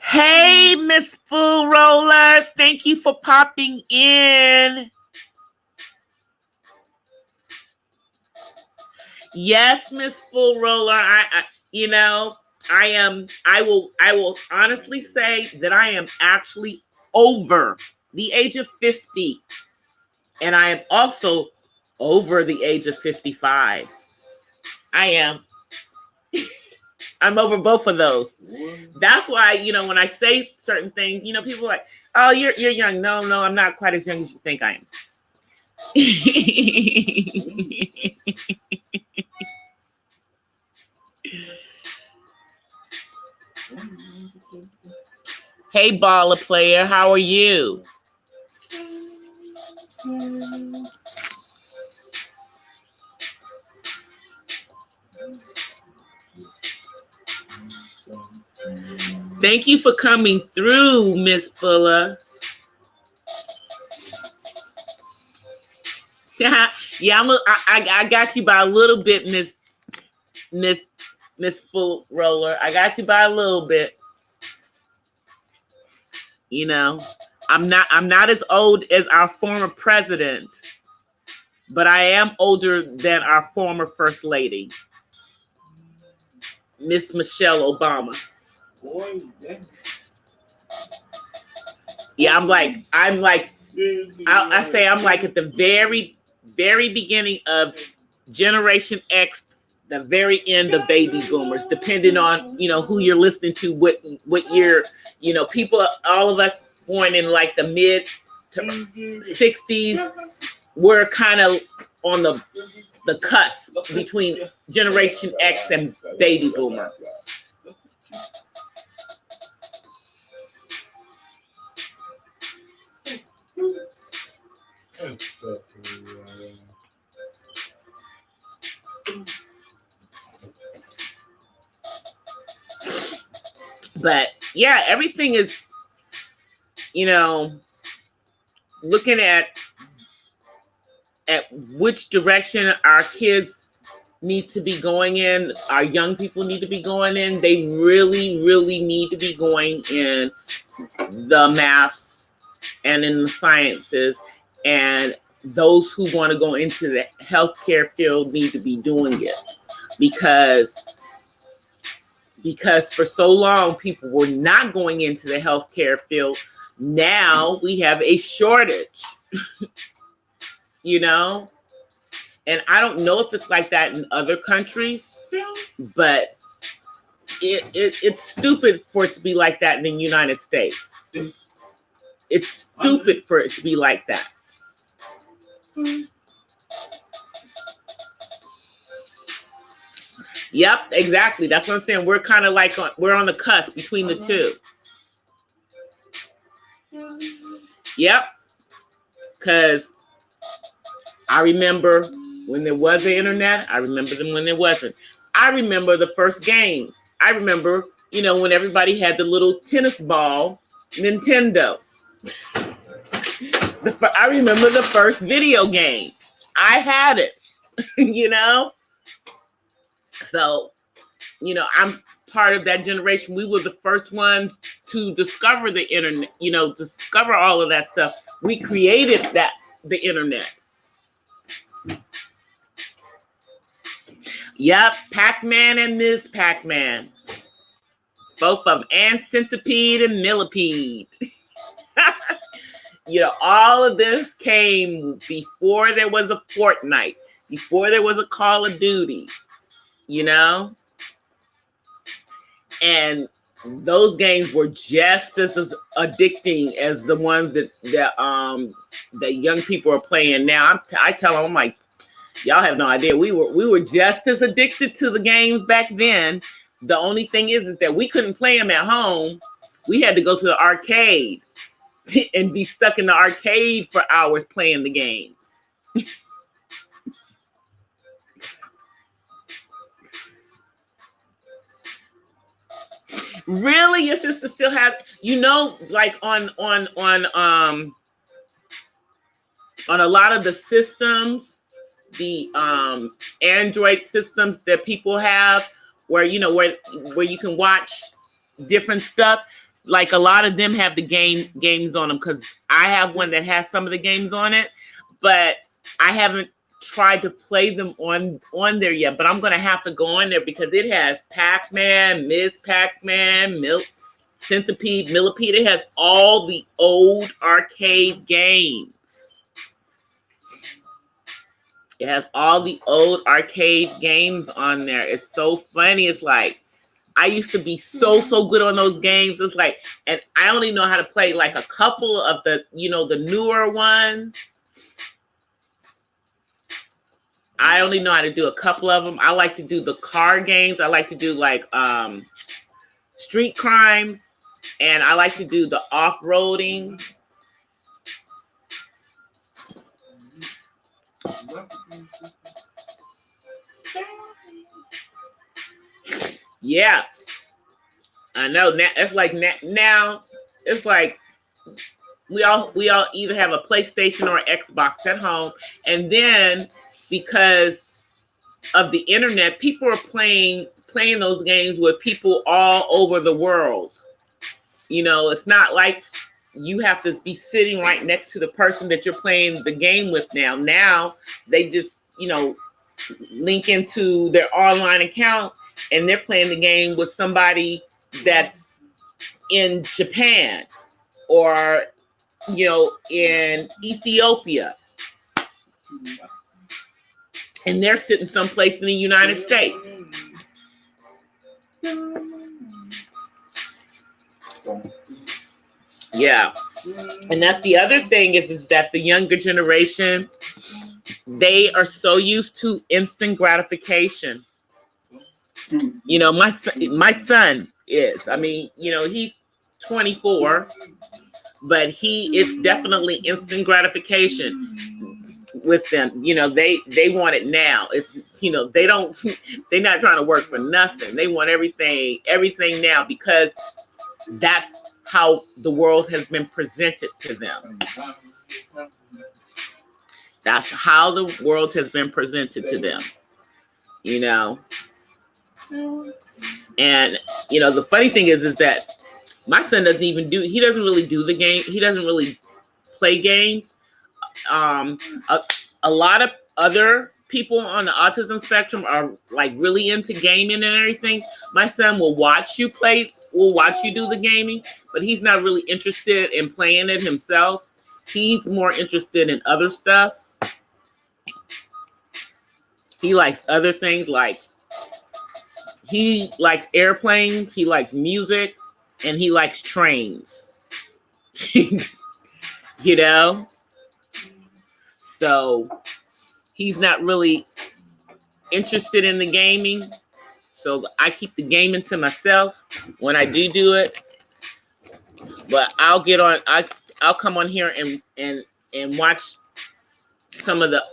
Hey, Miss Full Roller, thank you for popping in. Yes, Miss Full Roller, I will honestly say that I am actually over the age of 50, and I am also over the age of 55. I am. I'm over both of those. That's why, when I say certain things, people are like, oh, you're young. No, I'm not quite as young as you think I am. Hey, baller player, how are you? Thank you for coming through, Miss Fuller. Yeah, I got you by a little bit, Miss Full Roller. I got you by a little bit. I'm not as old as our former president, but I am older than our former First Lady, Miss Michelle Obama. Yeah, I'm like I say I'm like at the very, very beginning of Generation X, the very end of baby boomers, depending on, who you're listening to, what year, people, all of us born in like the mid to 60s, we're kind of on the cusp between Generation X and baby boomer. But yeah, everything is, looking at which direction our kids need to be going in, our young people need to be going in, they really, really need to be going in the maths and in the sciences, and those who want to go into the healthcare field need to be doing it, because for so long people were not going into the healthcare field. Now we have a shortage, you know, and I don't know if it's like that in other countries, but it's stupid for it to be like that in the United States. It's stupid for it to be like that. Yep, exactly. That's what I'm saying. We're kind of like we're on the cusp between the two. Yep. Because I remember when there was the internet. I remember them when there wasn't. I remember the first games. I remember, you know, when everybody had the little tennis ball Nintendo. I remember the first video game. I had it, you know? So, you know, I'm part of that generation. We were the first ones to discover the internet, you know, discover all of that stuff. We created the internet. Yep, Pac-Man and Ms. Pac-Man. Both of them, and Centipede and Millipede. You know, all of this came before there was a Fortnite, before there was a Call of Duty, you know? And those games were just as addicting as the ones that young people are playing now. I tell them, I'm like, y'all have no idea. We were just as addicted to the games back then. The only thing is that we couldn't play them at home. We had to go to the arcade and be stuck in the arcade for hours playing the games. Really? Your sister still has, you know, like on a lot of the systems, the Android systems that people have, where, you know, where you can watch different stuff, like a lot of them have the games on them, because I have one that has some of the games on it, but I haven't tried to play them on there yet. But I'm gonna have to go on there because it has Pac-Man, Ms. Pac-Man, Centipede, Millipede. It has all the old arcade games. It has all the old arcade games on there. It's so funny. It's like, I used to be so good on those games. It's like, and I only know how to play like a couple of the, you know, the newer ones. I only know how to do a couple of them. I like to do the car games. I like to do like street crimes, and I like to do the off-roading. Yeah, I know. Now it's like now it's like we all either have a PlayStation or an Xbox at home, and then because of the internet, people are playing those games with people all over the world. You know, it's not like you have to be sitting right next to the person that you're playing the game with now. Now they just, you know, link into their online account and they're playing the game with somebody that's in Japan or, you know, in Ethiopia. And they're sitting someplace in the United States. Yeah. And that's the other thing is that the younger generation, they are so used to instant gratification. You know, my son is, I mean, you know, he's 24, but it's definitely instant gratification with them. You know, they want it now. It's, you know, they're not trying to work for nothing. They want everything now, because that's how the world has been presented to them. That's how the world has been presented to them, you know. And, you know, the funny thing is that my son he doesn't really do the game. He doesn't really play games. A lot of other people on the autism spectrum are like really into gaming and everything. My son will watch you do the gaming, but he's not really interested in playing it himself. He's more interested in other stuff. He likes other things, like he likes airplanes, he likes music, and he likes trains. You know? So he's not really interested in the gaming. So I keep the gaming to myself when I do it. But I'll come on here and watch some of the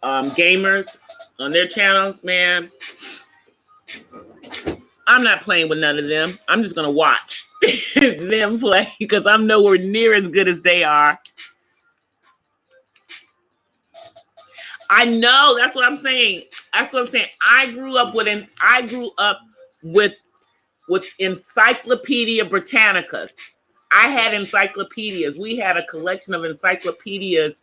gamers on their channels, man. I'm not playing with none of them. I'm just gonna watch them play because I'm nowhere near as good as they are. I know, that's what I'm saying. That's what I'm saying. I grew up with Encyclopedia Britannicas. I had encyclopedias. We had a collection of encyclopedias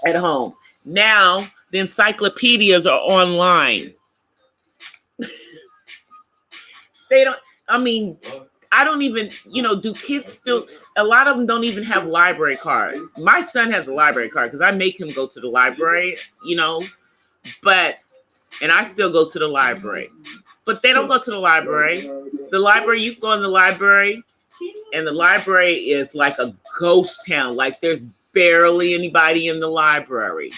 at home. Now the encyclopedias are online. I don't even, do kids still, a lot of them don't even have library cards. My son has a library card because I make him go to the library, and I still go to the library. But they don't go to the library. The library, you go in the library, and the library is like a ghost town. Like there's barely anybody in the library,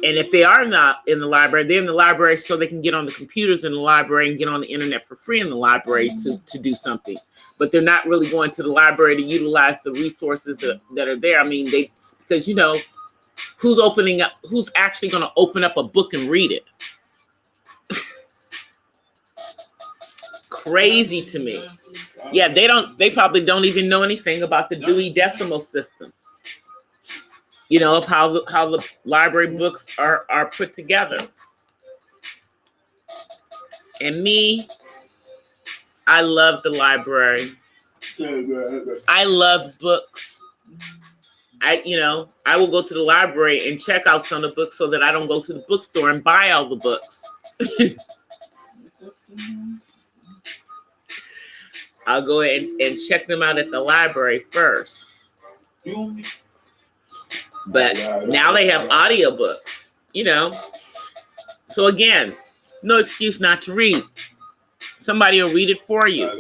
And if they are not in the library, they're in the library so they can get on the computers in the library and get on the internet for free in the library to do something. But they're not really going to the library to utilize the resources that are there. I mean, because who's actually going to open up a book and read it? Crazy to me. Yeah, they probably don't even know anything about the Dewey Decimal System. Of how the library books are put together. And me, I love the library. I love books. I will go to the library and check out some of the books so that I don't go to the bookstore and buy all the books. I'll go and check them out at the library first. But now they have audiobooks, So again, no excuse not to read. Somebody will read it for you.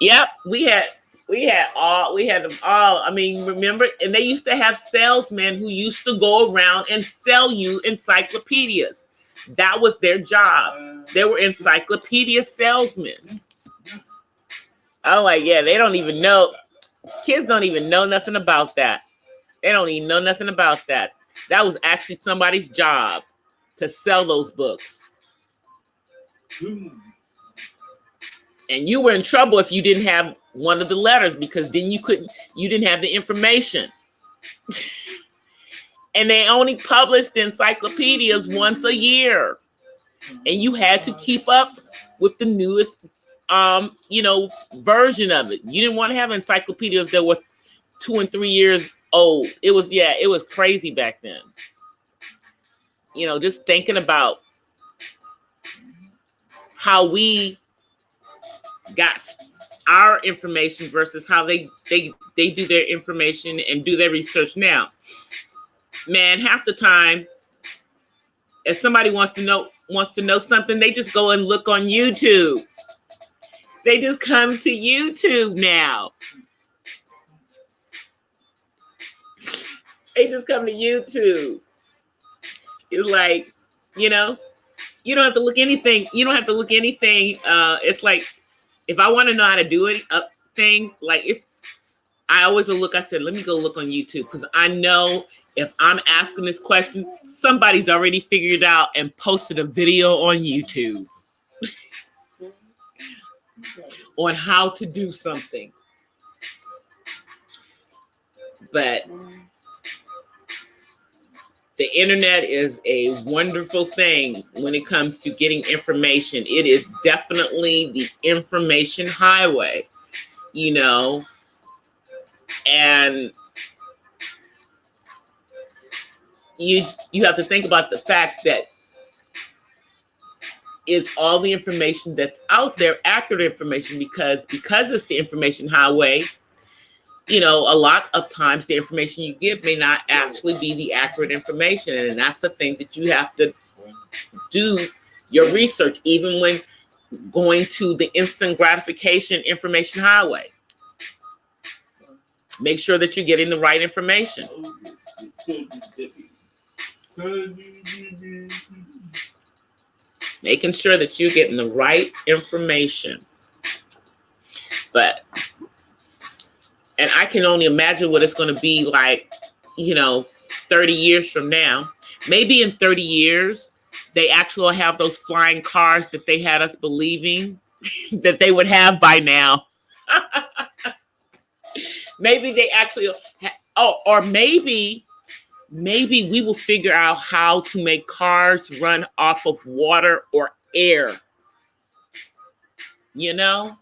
Yep, we had them all. I mean, remember, and they used to have salesmen who used to go around and sell you encyclopedias. That was their job. They were encyclopedia salesmen. I'm like, yeah, they don't even know. Kids don't even know nothing about that. They don't even know nothing about that. That was actually somebody's job to sell those books. And you were in trouble if you didn't have one of the letters because then you didn't have the information. And they only published the encyclopedias once a year. And you had to keep up with the newest version of it. You didn't want to have encyclopedias that were 2 and 3 years old. It was crazy back then. Just thinking about how we got our information versus how they do their information and do their research now. Man, half the time, if somebody wants to know something, they just go and look on YouTube. They just come to YouTube now. They just come to YouTube. It's like, you don't have to look anything. You don't have to look anything. It's like, if I want to know how to do it, things like I always look. I said, let me go look on YouTube because I know if I'm asking this question, somebody's already figured it out and posted a video on YouTube on how to do something. But the internet is a wonderful thing when it comes to getting information. It is definitely the information highway, you know, and you have to think about the fact that is all the information that's out there accurate information, because it's the information highway. You know, a lot of times the information you give may not actually be the accurate information. And that's the thing that you have to do your research, even when going to the instant gratification information highway. Make sure that you're getting the right information. Making sure that you're getting the right information. And I can only imagine what it's going to be like, you know, 30 years from now. Maybe in 30 years, they actually have those flying cars that they had us believing that they would have by now. Maybe they actually, or maybe we will figure out how to make cars run off of water or air. You know?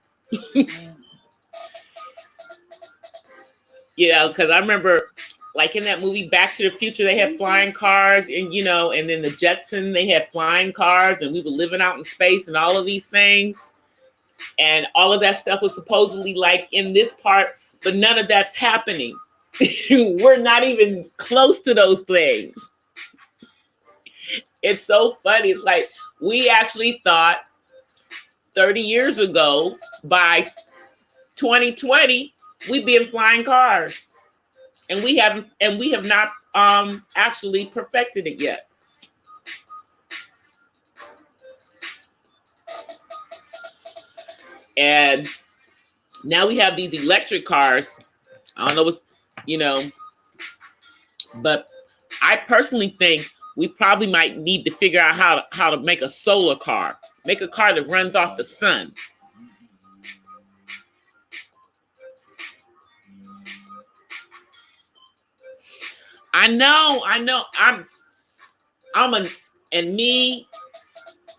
You know, because I remember, like in that movie Back to the Future, they had flying cars, and you know, and then the Jetsons, they had flying cars, and we were living out in space and all of these things. And all of that stuff was supposedly like in this part, but none of that's happening. We're not even close to those things. It's so funny. It's like we actually thought 30 years ago, by 2020, we'd be in flying cars, and we have not actually perfected it yet. And now we have these electric cars. I don't know what's, you know, but I personally think we probably might need to figure out how to make a solar car, make a car that runs off the sun. I know.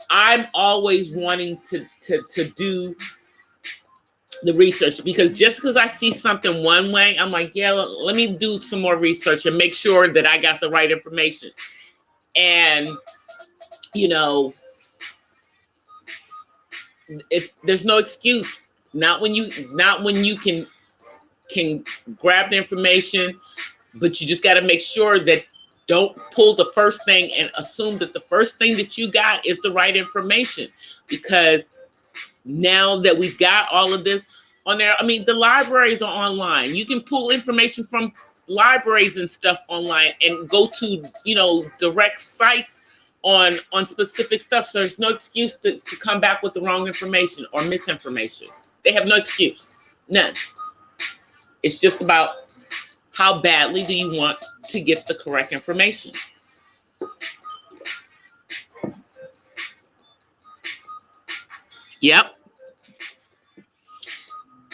I'm always wanting to do the research, because just because I see something one way, I'm like, yeah, let me do some more research and make sure that I got the right information. And, you know, there's no excuse. Not when you can grab the information, but you just got to make sure that don't pull the first thing and assume that the first thing that you got is the right information. Because now that we've got all of this on there, I mean, the libraries are online. You can pull information from libraries and stuff online and go to, you know, direct sites on specific stuff. So there's no excuse to come back with the wrong information or misinformation. They have no excuse. None. It's just about how badly do you want to get the correct information. Yep.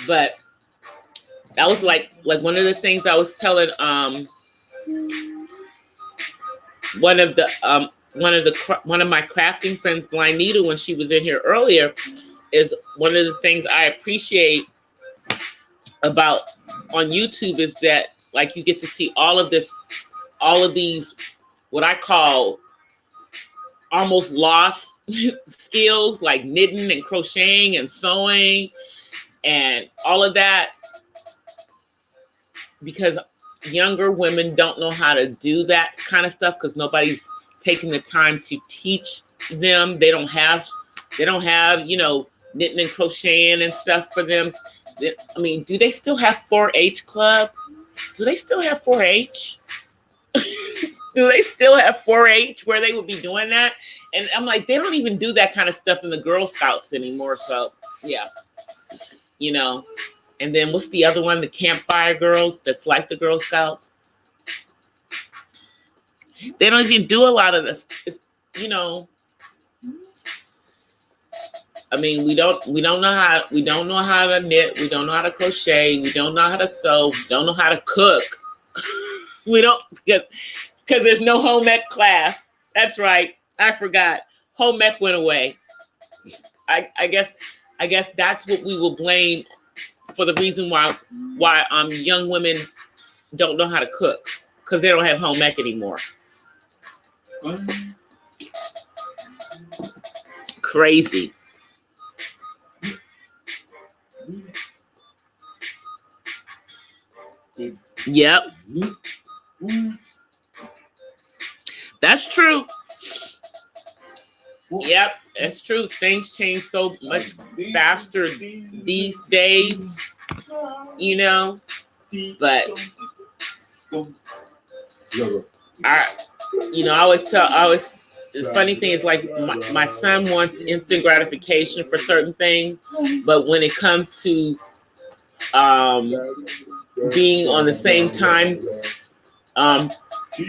But that was like one of the things I was telling one of my crafting friends, Blind Needle, when she was in here earlier, is one of the things I appreciate about on YouTube is that, like, you get to see all of these what I call almost lost skills, like knitting and crocheting and sewing and all of that, because younger women don't know how to do that kind of stuff because nobody's taking the time to teach them. They don't have, you know, knitting and crocheting and stuff for them. I mean, do they still have 4-H club? Do they still have 4-H? Do they still have 4-H where they would be doing that? And I'm like, they don't even do that kind of stuff in the Girl Scouts anymore. So, yeah, you know. And then what's the other one? The Campfire Girls, that's like the Girl Scouts. They don't even do a lot of this. It's, you know, I mean, we don't know how to knit, we don't know how to crochet, we don't know how to sew, we don't know how to cook. We don't, because there's no home ec class. That's right. I forgot. Home ec went away. I guess that's what we will blame for the reason why young women don't know how to cook, because they don't have home ec anymore. Crazy. Yep. That's true. Yep, that's true. Things change so much faster these days, you know. But I the funny thing is, like, my son wants instant gratification for certain things, but when it comes to being on the same time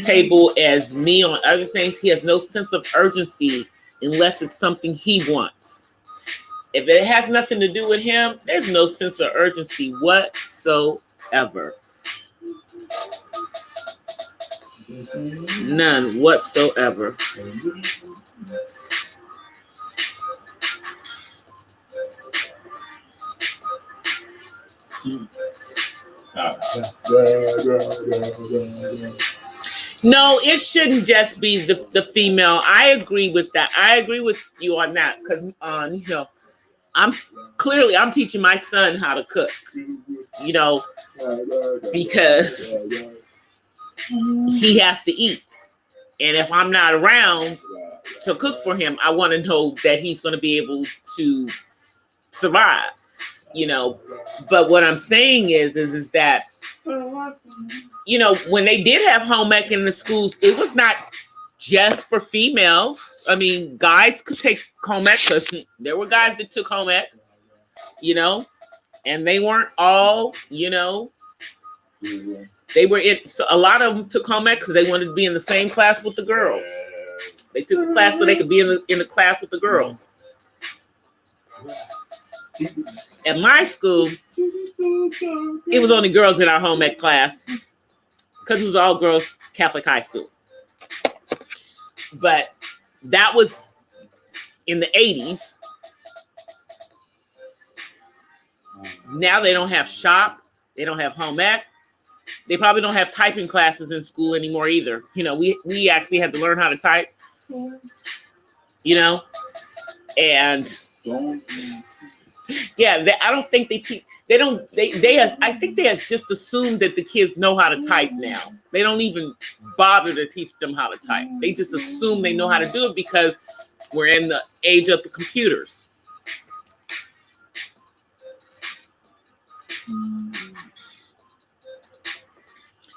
table as me on other things, he has no sense of urgency unless it's something he wants. If it has nothing to do with him, there's no sense of urgency whatsoever. None whatsoever. No, it shouldn't just be the female. I agree with that. I agree with you on that, because you know, I'm teaching my son how to cook, you know, because he has to eat. And if I'm not around to cook for him, I want to know that he's going to be able to survive, you know. But what I'm saying is that, you know, when they did have home ec in the schools, it was not just for females. I mean, guys could take home ec, because there were guys that took home ec, you know, and they weren't all, you know, they were in. So a lot of them took home ec because they wanted to be in the same class with the girls. They took the class so they could be in the class with the girls. At my school, it was only girls in our home ec class, because it was all girls Catholic high school. But that was in the 80s. Now they don't have shop. They don't have home ec. They probably don't have typing classes in school anymore either. You know, we actually had to learn how to type, you know, and yeah, I don't think they teach. They don't. I think they have just assumed that the kids know how to type now. They don't even bother to teach them how to type. They just assume they know how to do it because we're in the age of the computers.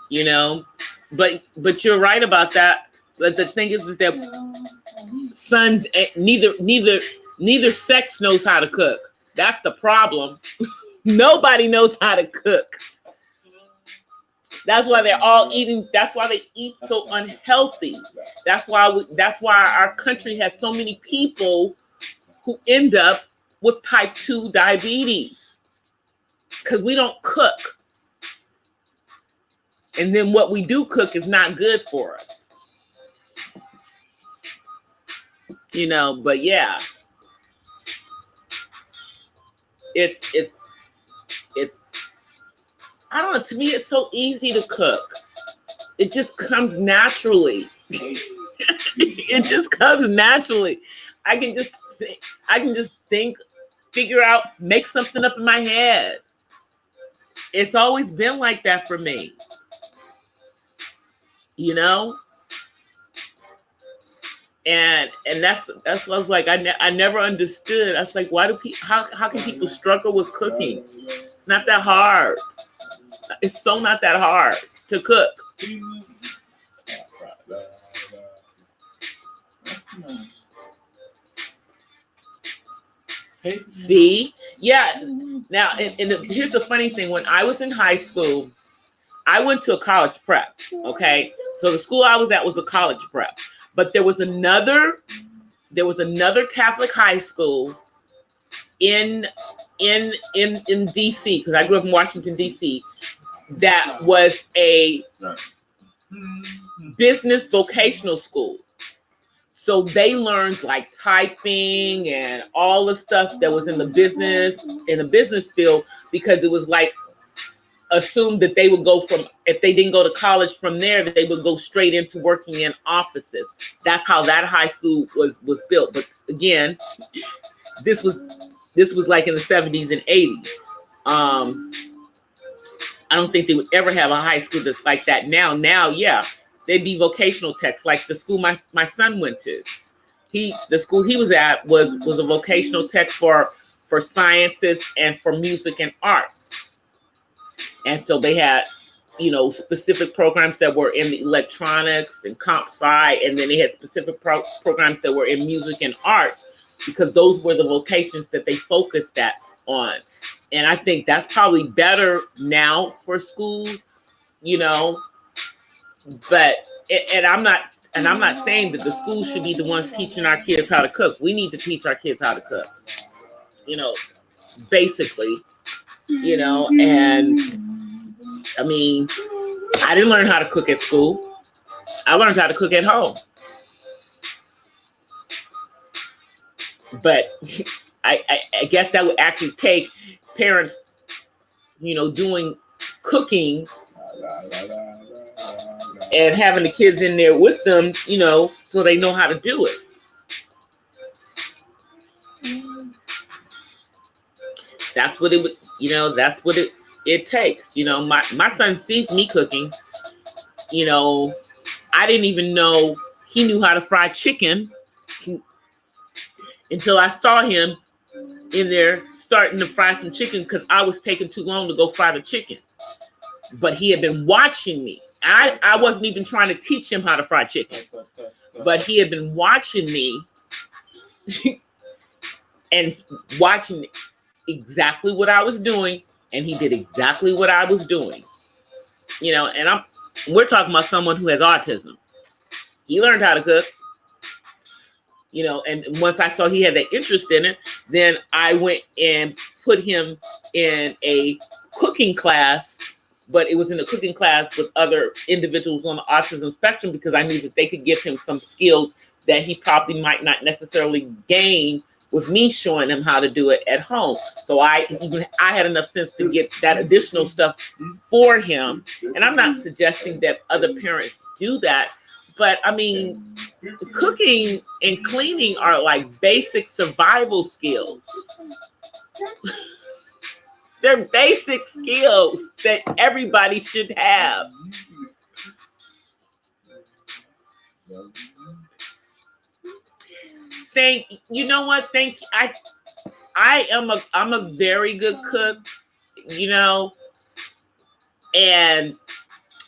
You know, but you're right about that. But the thing is that sons, neither sex knows how to cook. That's the problem. Nobody knows how to cook. That's why they're all eating. That's why they eat so unhealthy. That's why our country has so many people who end up with type 2 diabetes, because we don't cook. And then what we do cook is not good for us. You know, but yeah. It's I don't know, to me it's so easy to cook. It just comes naturally. It just comes naturally. I can just think, figure out, make something up in my head. It's always been like that for me. You know? And that's what I was like, I never understood. I was like, why do how can people struggle with cooking? It's not that hard. It's so not that hard to cook. See? Yeah. Now, and here's the funny thing. When I was in high school, I went to a college prep. Okay. So the school I was at was a college prep, but there was another Catholic high school in DC, because I grew up in Washington, DC, that was a business vocational school. So they learned like typing and all the stuff that was in the business field, because it was like assumed that they would go from, if they didn't go to college from there, that they would go straight into working in offices. That's how that high school was built. But again, this was like in the 70s and 80s. I don't think they would ever have a high school that's like that now. Now, yeah, they'd be vocational techs, like the school my son went to. The school he was at was a vocational tech for sciences and for music and art. And so they had, specific programs that were in the electronics and comp sci, and then they had specific programs that were in music and arts, because those were the vocations that they focused on. And I think that's probably better now for schools, but I'm not saying that the schools should be the ones teaching our kids how to cook. We need to teach our kids how to cook, basically, and I mean, I didn't learn how to cook at school. I learned how to cook at home. But I guess that would actually take parents, doing cooking and having the kids in there with them, so they know how to do it. That's what it would, that's what it takes. My son sees me cooking. I didn't even know he knew how to fry chicken until I saw him in there starting to fry some chicken, because I was taking too long to go fry the chicken. But he had been watching me. I wasn't even trying to teach him how to fry chicken, but he had been watching me and watching exactly what I was doing, and he did exactly what I was doing. And we're talking about someone who has autism. He learned how to cook. And once I saw he had that interest in it, then I went and put him in a cooking class, but it was in a cooking class with other individuals on the autism spectrum, because I knew that they could give him some skills that he probably might not necessarily gain with me showing him how to do it at home. So I had enough sense to get that additional stuff for him. And I'm not suggesting that other parents do that, but I mean, cooking and cleaning are like basic survival skills. They're basic skills that everybody should have. I'm a very good cook, and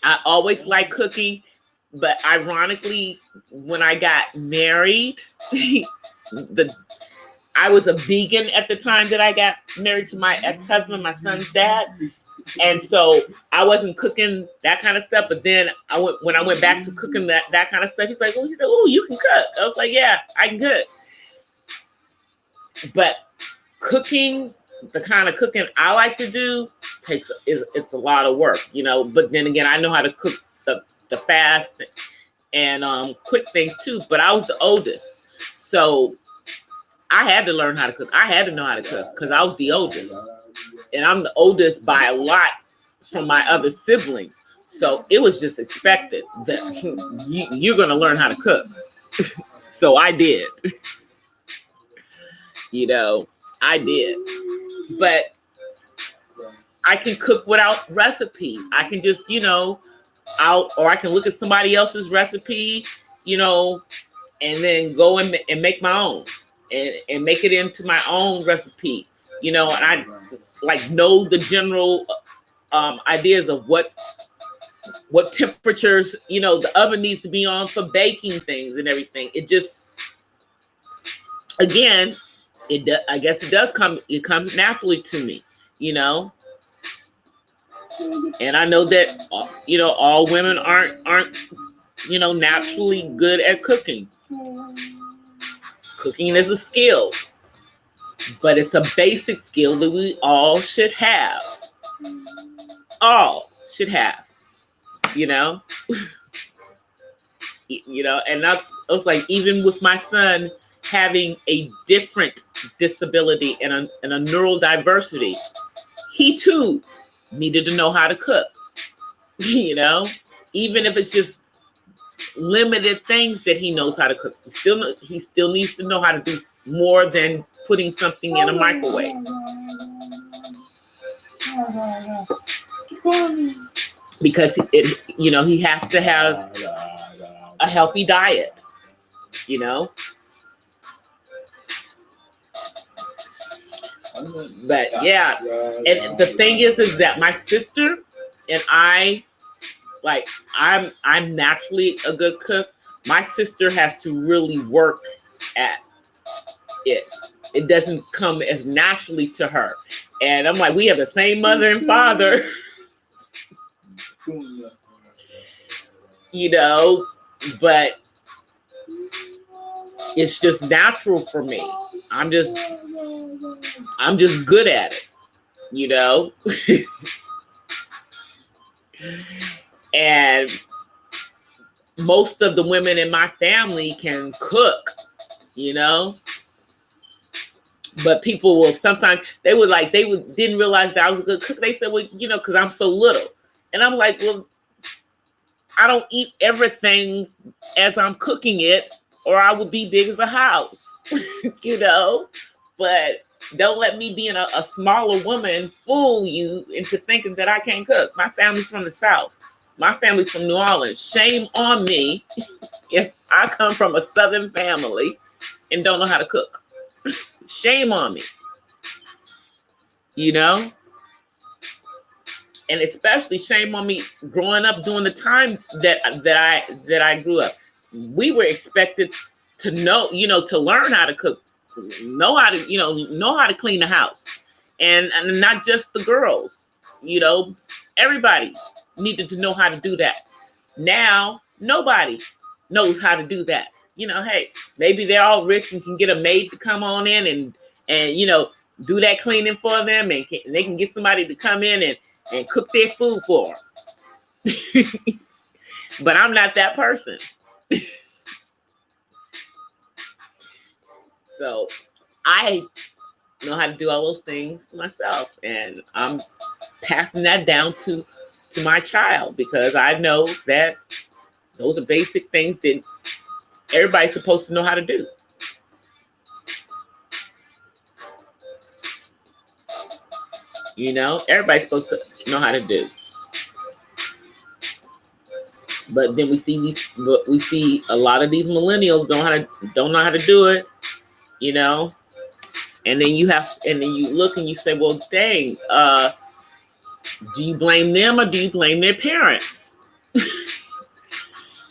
I always like cooking. But ironically, when I got married, I was a vegan at the time that I got married to my ex-husband, my son's dad. And so I wasn't cooking that kind of stuff. But then when I went back to cooking that kind of stuff, he said, "Oh, you can cook." I was like, "Yeah, I can cook." But cooking, the kind of cooking I like to do, it's a lot of work, But then again, I know how to cook the fast and quick things too. But I was the oldest, so I had to learn how to cook. I had to know how to cook because I was the oldest, and I'm the oldest by a lot from my other siblings. So it was just expected that you're going to learn how to cook. So I did. I did. But I can cook without recipes. I can just, or I can look at somebody else's recipe, and then go and make my own and make it into my own recipe, and I like know the general ideas of what temperatures, the oven needs to be on for baking things and everything. It just, again, I guess it comes naturally to me, And I know that, all women aren't, naturally good at cooking. Cooking is a skill, but it's a basic skill that we all should have. All should have, you know? And I was like, even with my son having a different disability and a neurodiversity, he too needed to know how to cook, even if it's just limited things that he knows how to cook. He still needs to know how to do more than putting something in a microwave. Because he has to have a healthy diet, But yeah, and the thing is that my sister and I, like, I'm naturally a good cook. My sister has to really work at it. It doesn't come as naturally to her. And I'm like, we have the same mother and father, but it's just natural for me. I'm just good at it, And most of the women in my family can cook, But people will sometimes, didn't realize that I was a good cook. They said, well, because I'm so little. And I'm like, well, I don't eat everything as I'm cooking it, or I would be big as a house, But don't let me being a smaller woman fool you into thinking that I can't cook. My family's from the South. My family's from New Orleans. Shame on me if I come from a Southern family and don't know how to cook. Shame on me. And especially shame on me growing up during the time that I grew up. We were expected to know, to learn how to cook, know how to clean the house, and not just the girls. Everybody needed to know how to do that. Now nobody knows how to do that. Hey, maybe they're all rich and can get a maid to come on in and do that cleaning for them, and they can get somebody to come in and cook their food for them. But I'm not that person. So I know how to do all those things myself, and I'm passing that down to my child, because I know that those are basic things that everybody's supposed to know how to do. Everybody's supposed to know how to do. But then we see a lot of these millennials don't know how to do it, And then you look and you say, well, dang, do you blame them or do you blame their parents?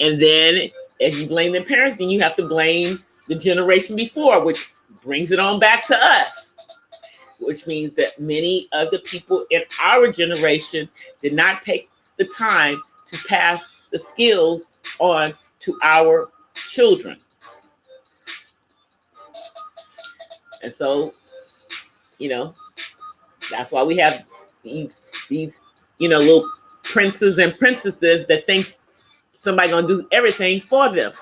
And then if you blame their parents, then you have to blame the generation before, which brings it on back to us, which means that many of the people in our generation did not take the time to pass the skills on to our children. And so, that's why we have these little princes and princesses that think somebody gonna do everything for them.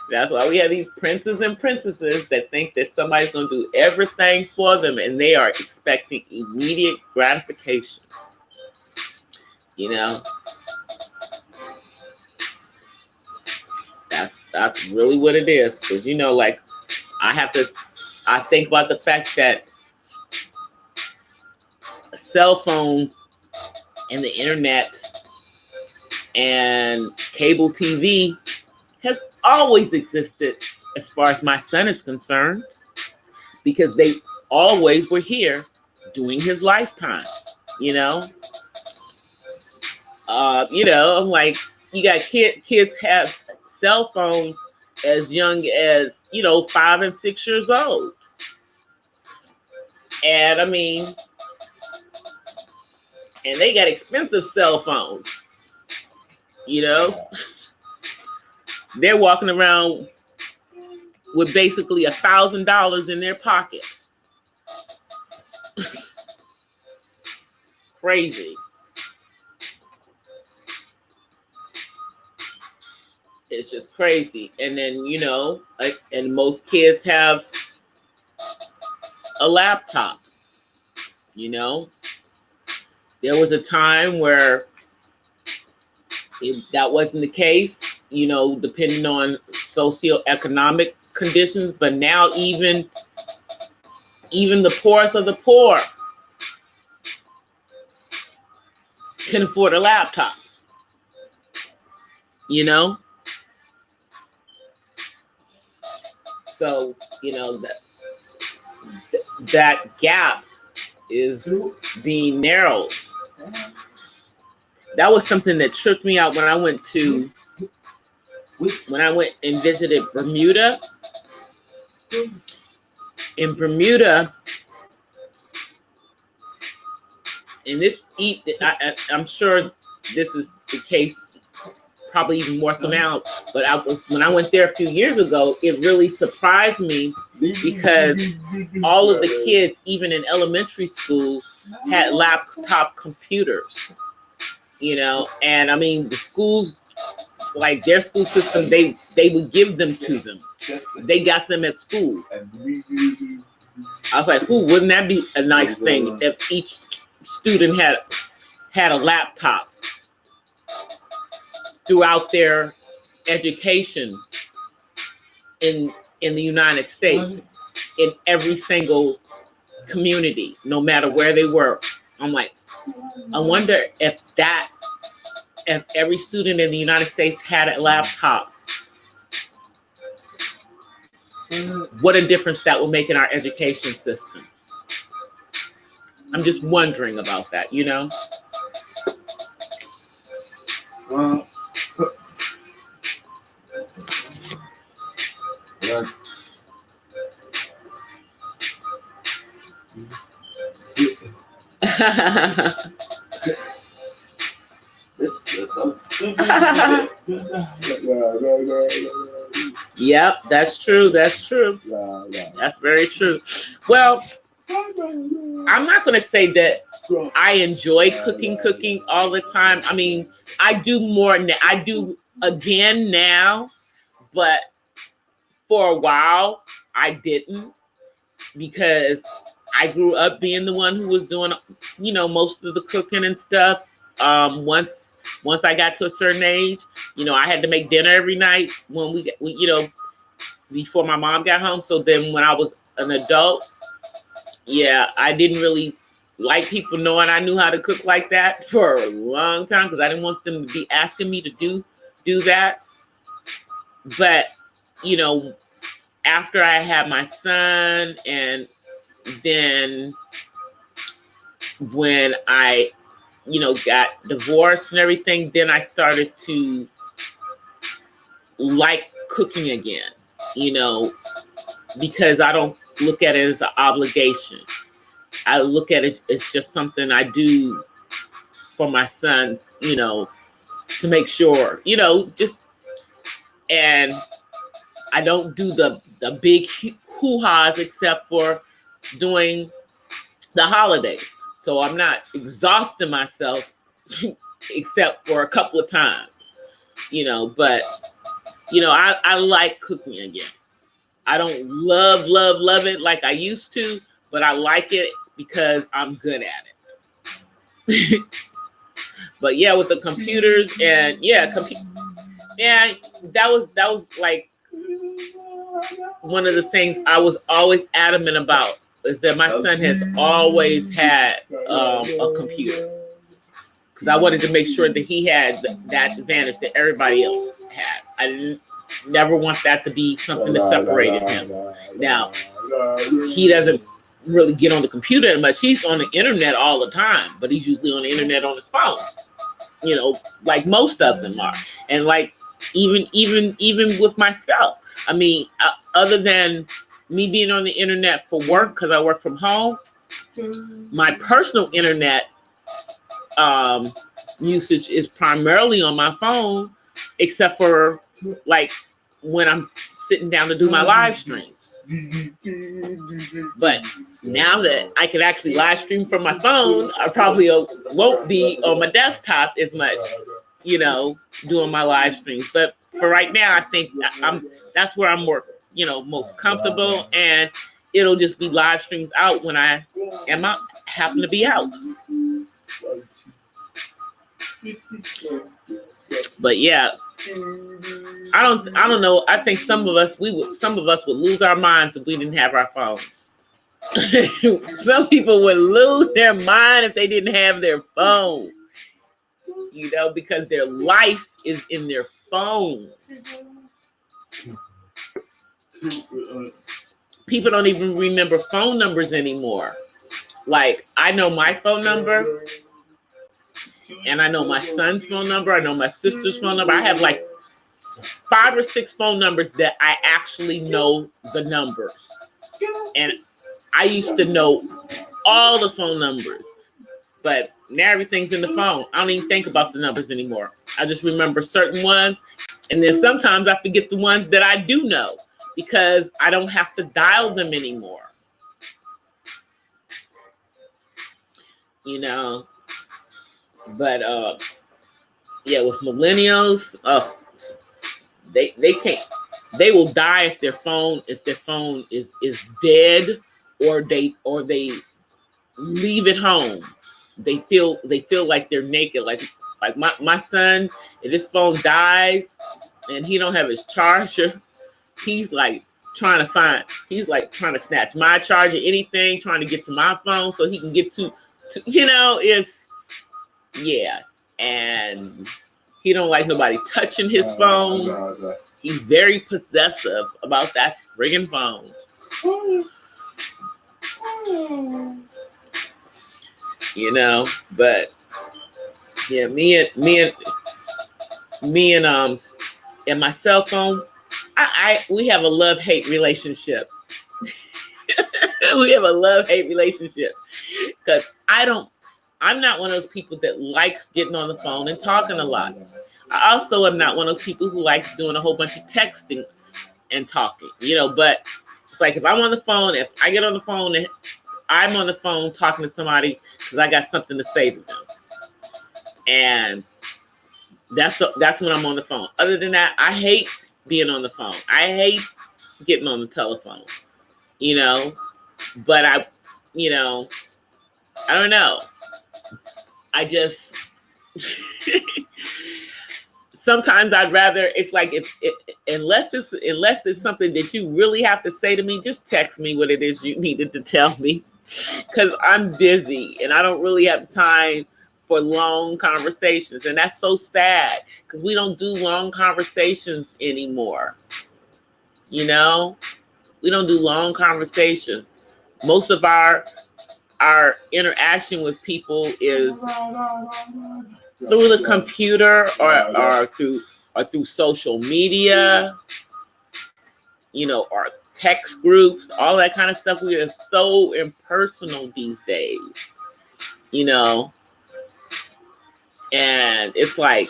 That's why we have these princes and princesses that think that somebody's gonna do everything for them, and they are expecting immediate gratification. That's really what it is. Because I think about the fact that cell phones and the internet and cable TV has always existed as far as my son is concerned, because they always were here during his lifetime. I'm like, you got kids have cell phones as young as 5 and 6 years old. And I mean, and they got expensive cell phones. You know, they're walking around with basically $1,000 in their pocket. Crazy. It's just crazy. And then, you know, and most kids have a laptop. You know, there was a time where that wasn't the case, you know, depending on socioeconomic conditions. But now even the poorest of the poor can afford a laptop, you know? So, you know, that gap is being narrowed. That was something that tripped me out when I went and visited Bermuda. In Bermuda, and I'm sure this is the case, probably even more so now, but when I went there a few years ago, it really surprised me because all of the kids, even in elementary school, had laptop computers, you know. And I mean, the schools, like their school system, they would give them to them. They got them at school. I was like, wouldn't that be a nice thing if each student had a laptop throughout their education in the United States, in every single community, no matter where they were. I'm like, I wonder if every student in the United States had a laptop, what a difference that will make in our education system. I'm just wondering about that, you know? Well, yeah. Yep, that's true. That's true. That's very true. Well, I'm not going to say that I enjoy cooking all the time. I mean, I do more now. I do again now, but for a while I didn't, because I grew up being the one who was doing, you know, most of the cooking and stuff. Once I got to a certain age, you know, I had to make dinner every night when we you know, before my mom got home. So then when I was an adult, yeah, I didn't really like people knowing I knew how to cook like that for a long time, because I didn't want them to be asking me to do that. But, you know, after I had my son, and then when I, you know, got divorced and everything, then I started to like cooking again, you know, because I don't look at it as an obligation. I look at it as just something I do for my son, you know, to make sure, you know, just, and I don't do the big hoo-has except for doing the holidays. So I'm not exhausting myself except for a couple of times, you know, but, you know, I like cooking again. I don't love it like I used to, but I like it because I'm good at it. But yeah, with the computers and yeah, that was like one of the things I was always adamant about, is that my son has always had a computer, because I wanted to make sure that he had that advantage that everybody else had. I never want that to be something that separated him. Now, he doesn't really get on the computer that much. He's on the internet all the time, but he's usually on the internet on his phone, you know, like most of them are. And like even with myself, I mean, other than me being on the internet for work, because I work from home, My personal internet usage is primarily on my phone, except for like when I'm sitting down to do my live stream. But now that I can actually live stream from my phone, I probably won't be on my desktop as much, you know, doing my live streams. But for right now, I think that's where I'm more, you know, most comfortable, and it'll just be live streams out when I happen to be out. But yeah, I don't know. I think some of us would lose our minds if we didn't have our phones. Some people would lose their mind if they didn't have their phone. You know, because their life is in their phone. People don't even remember phone numbers anymore. Like, I know my phone number, and I know my son's phone number. I know my sister's phone number. I have like 5 or 6 phone numbers that I actually know the numbers. And I used to know all the phone numbers, but now everything's in the phone. I don't even think about the numbers anymore. I just remember certain ones. And then sometimes I forget the ones that I do know because I don't have to dial them anymore. You know, but yeah, with millennials, they can't. They will die if their phone is dead, or they leave it home. They feel like they're naked. Like my son, if his phone dies and he don't have his charger, he's like trying to snatch my charger, anything, trying to get to my phone so he can get to you know, yeah. And he don't like nobody touching his phone. He's very possessive about that friggin' phone. You know, but yeah, me and my cell phone, we have a love-hate relationship. We have a love-hate relationship because I'm not one of those people that likes getting on the phone and talking a lot. I also am not one of those people who likes doing a whole bunch of texting and talking, you know, but it's like if I'm on the phone, if I get on the phone and I'm on the phone talking to somebody because I got something to say to them. And that's when I'm on the phone. Other than that, I hate being on the phone. I hate getting on the telephone, you know, but I don't know. I just, sometimes I'd rather, it's like, unless it's something that you really have to say to me, just text me what it is you needed to tell me. Because I'm busy and I don't really have time for long conversations. And that's so sad because we don't do long conversations anymore. You know, we don't do long conversations. Most of our interaction with people is through the computer or through social media, you know, or text groups, all that kind of stuff. We are so impersonal these days, you know, and it's like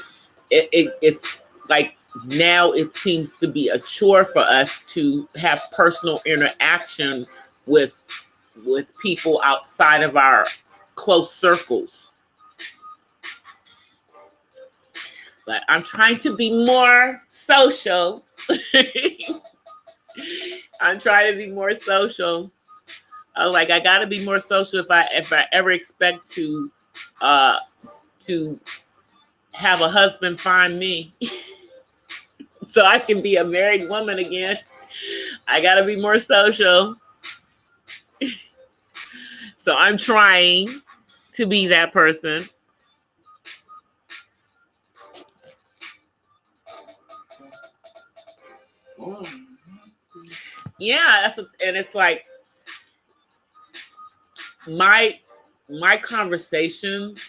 it's like now it seems to be a chore for us to have personal interaction with people outside of our close circles. But I'm trying to be more social. I'm trying to be more social. I got to be more social if I ever expect to have a husband find me, so I can be a married woman again. I got to be more social. So I'm trying to be that person. Yeah, and it's like my conversations,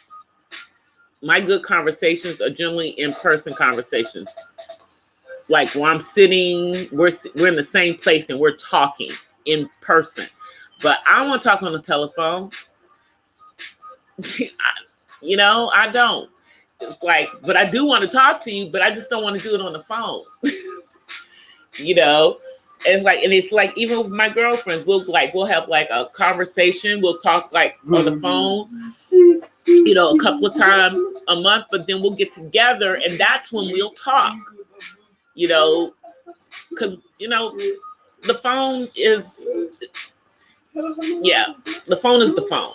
my good conversations are generally in-person conversations. Like where I'm sitting, we're in the same place and we're talking in person. But I don't want to talk on the telephone. You know, I don't. It's like, but I do want to talk to you, but I just don't want to do it on the phone. You know, and it's like even with my girlfriends, we'll have like a conversation. We'll talk like on the phone, you know, a couple of times a month, but then we'll get together, and that's when we'll talk. You know, because you know, the phone is, yeah, the phone is the phone,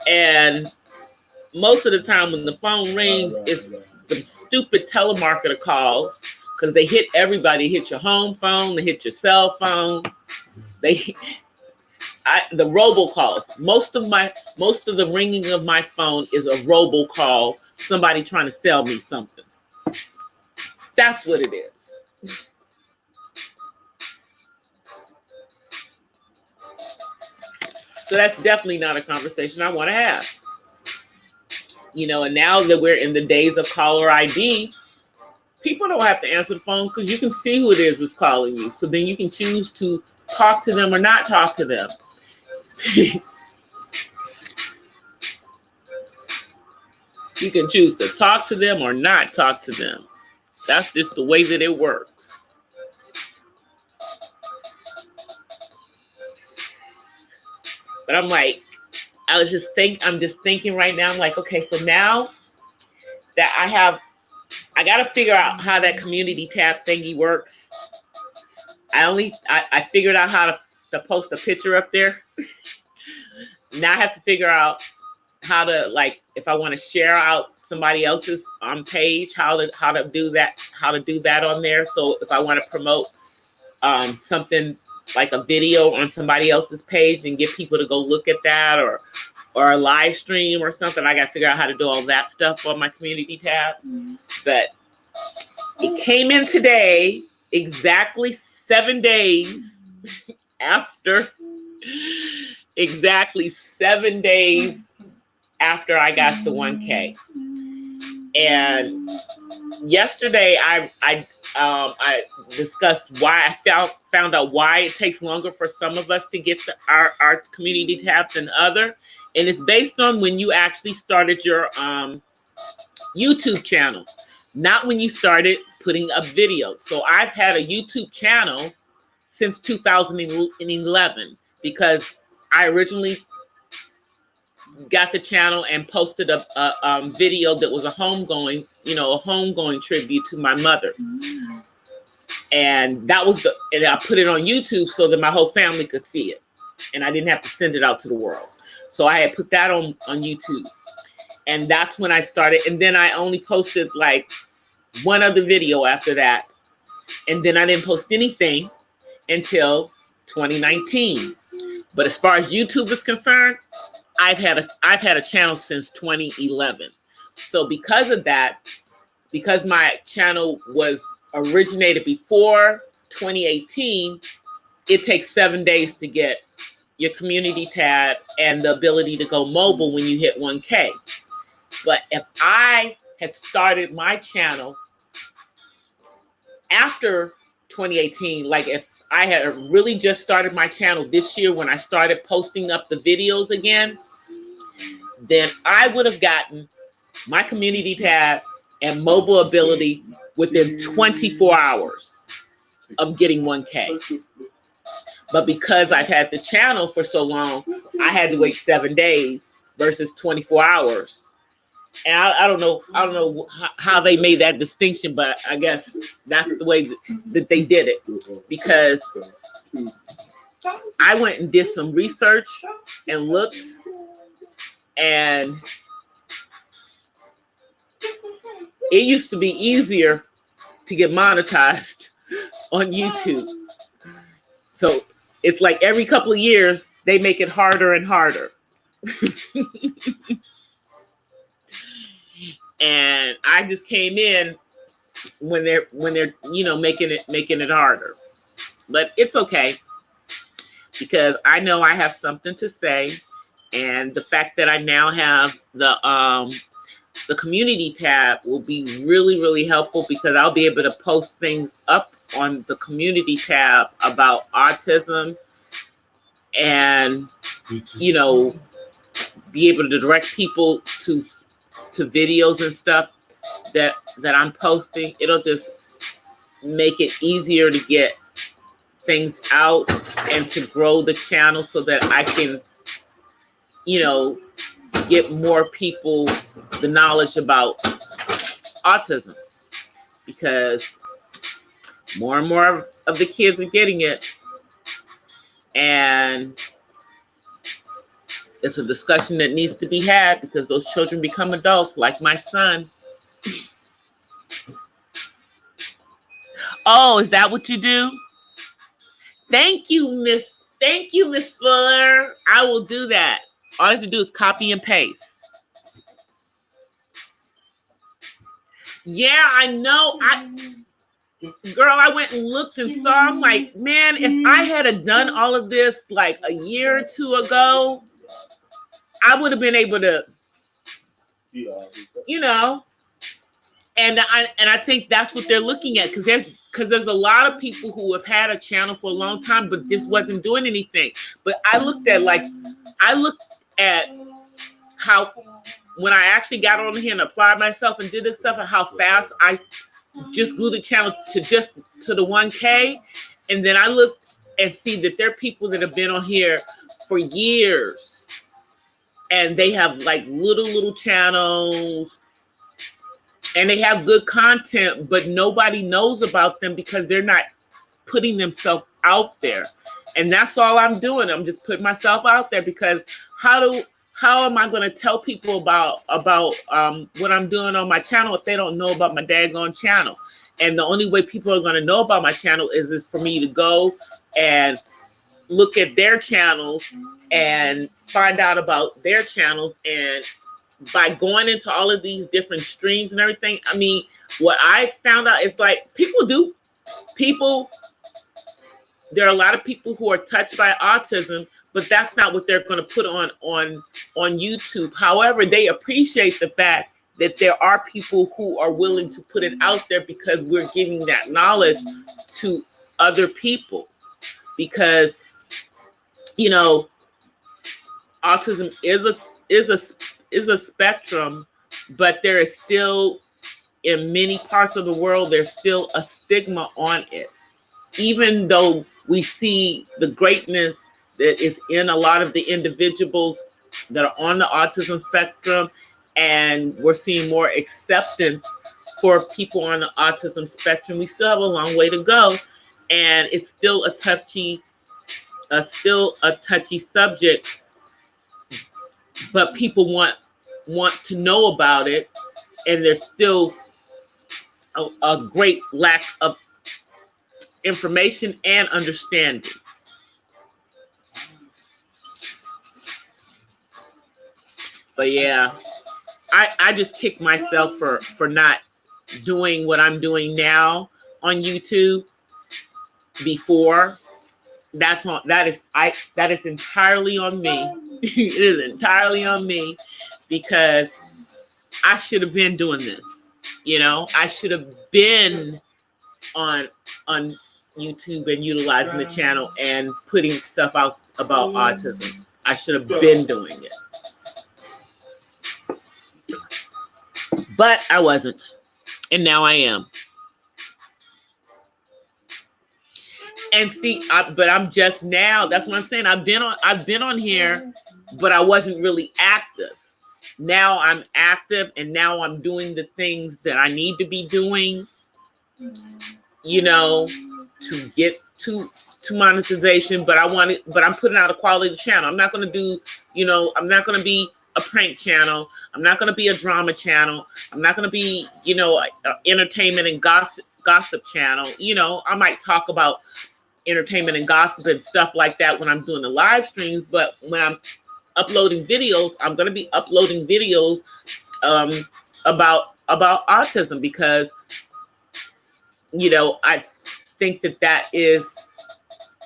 and most of the time when the phone rings, it's the stupid telemarketer calls. Because they hit everybody, hit your home phone, they hit your cell phone, the robocalls. Most of the ringing of my phone is a robocall, somebody trying to sell me something. That's what it is. So that's definitely not a conversation I want to have. You know, and now that we're in the days of caller ID, people don't have to answer the phone because you can see who it is that's calling you. So then you can choose to talk to them or not talk to them. You can choose to talk to them or not talk to them. That's just the way that it works. But I'm just thinking right now, I'm like, okay, so now that I got to figure out how that community tab thingy works. I figured out how to post a picture up there. Now I have to figure out how to, like, if I want to share out somebody else's page, how to do that on there. So if I want to promote something like a video on somebody else's page and get people to go look at that, or a live stream or something, I got to figure out how to do all that stuff on my community tab. But it came in today, exactly 7 days after I got the 1K. And yesterday I discussed why I found out why it takes longer for some of us to get to our community tab than other. And it's based on when you actually started your YouTube channel, not when you started putting up videos. So I've had a YouTube channel since 2011 because I originally got the channel and posted a video that was a homegoing tribute to my mother. And and I put it on YouTube so that my whole family could see it. And I didn't have to send it out to the world. So I had put that on YouTube. And that's when I started. And then I only posted like one other video after that. And then I didn't post anything until 2019. But as far as YouTube is concerned, I've had a channel since 2011. So because of that, because my channel was originated before 2018, it takes 7 days to get your community tab and the ability to go mobile when you hit 1K. But if I had started my channel after 2018, like if I had really just started my channel this year when I started posting up the videos again, then I would have gotten my community tab and mobile ability within 24 hours of getting 1K. But because I've had the channel for so long, I had to wait 7 days versus 24 hours. And I don't know how they made that distinction, but I guess that's the way that they did it. Because I went and did some research and looked, and it used to be easier to get monetized on YouTube. So it's like every couple of years, they make it harder and harder. And I just came in when they're making it harder. But it's okay, because I know I have something to say, and the fact that I now have the community tab will be really, really helpful, because I'll be able to post things up on the community tab about autism and, you know, be able to direct people to videos and stuff that I'm posting. It'll just make it easier to get things out and to grow the channel so that I can, you know, get more people the knowledge about autism, because more and more of the kids are getting it, and it's a discussion that needs to be had because those children become adults, like my son. Oh, is that what you do? Thank you, Miss Fuller. I will do that. All I have to do is copy and paste. Yeah, I know. Girl, I went and looked and saw. I'm like, man, if I had done all of this like a year or two ago, I would have been able to, you know. And I think that's what they're looking at, because there's a lot of people who have had a channel for a long time, but just wasn't doing anything. But I looked at how, when I actually got on here and applied myself and did this stuff, and how fast I just grew the channel to the 1K. And then I looked and see that there are people that have been on here for years, and they have like little channels, and they have good content, but nobody knows about them because they're not putting themselves out there. And that's all I'm doing. I'm just putting myself out there, because how am I going to tell people about what I'm doing on my channel if they don't know about my daggone channel? And the only way people are going to know about my channel is for me to go and look at their channels and find out about their channels. And by going into all of these different streams and everything, I mean, what I found out is like there are a lot of people who are touched by autism, but that's not what they're going to put on YouTube. However, they appreciate the fact that there are people who are willing to put it out there, because we're giving that knowledge to other people. Because, you know, autism is a spectrum, but there is still, in many parts of the world, there's still a stigma on it. Even though we see the greatness that is in a lot of the individuals that are on the autism spectrum, and we're seeing more acceptance for people on the autism spectrum, we still have a long way to go, and it's still a touchy subject. But people want to know about it, and there's still a great lack of information and understanding. But yeah, I just kick myself for not doing what I'm doing now on YouTube before. That is entirely on me. It is entirely on me, because I should have been doing this. You know, I should have been on YouTube and utilizing the channel and putting stuff out about autism. I should have been doing it. But I wasn't. And now I am. And see, but I'm just now. That's what I'm saying. I've been on here, but I wasn't really active. Now I'm active, and now I'm doing the things that I need to be doing, you know, to get to monetization. But I'm putting out a quality channel. I'm not going to do, you know, I'm not going to be a prank channel. I'm not going to be a drama channel. I'm not going to be, you know, a entertainment and gossip channel. You know, I might talk about entertainment and gossip and stuff like that when I'm doing the live streams, but when I'm uploading videos, I'm going to be uploading videos about autism, because, you know, I think that is,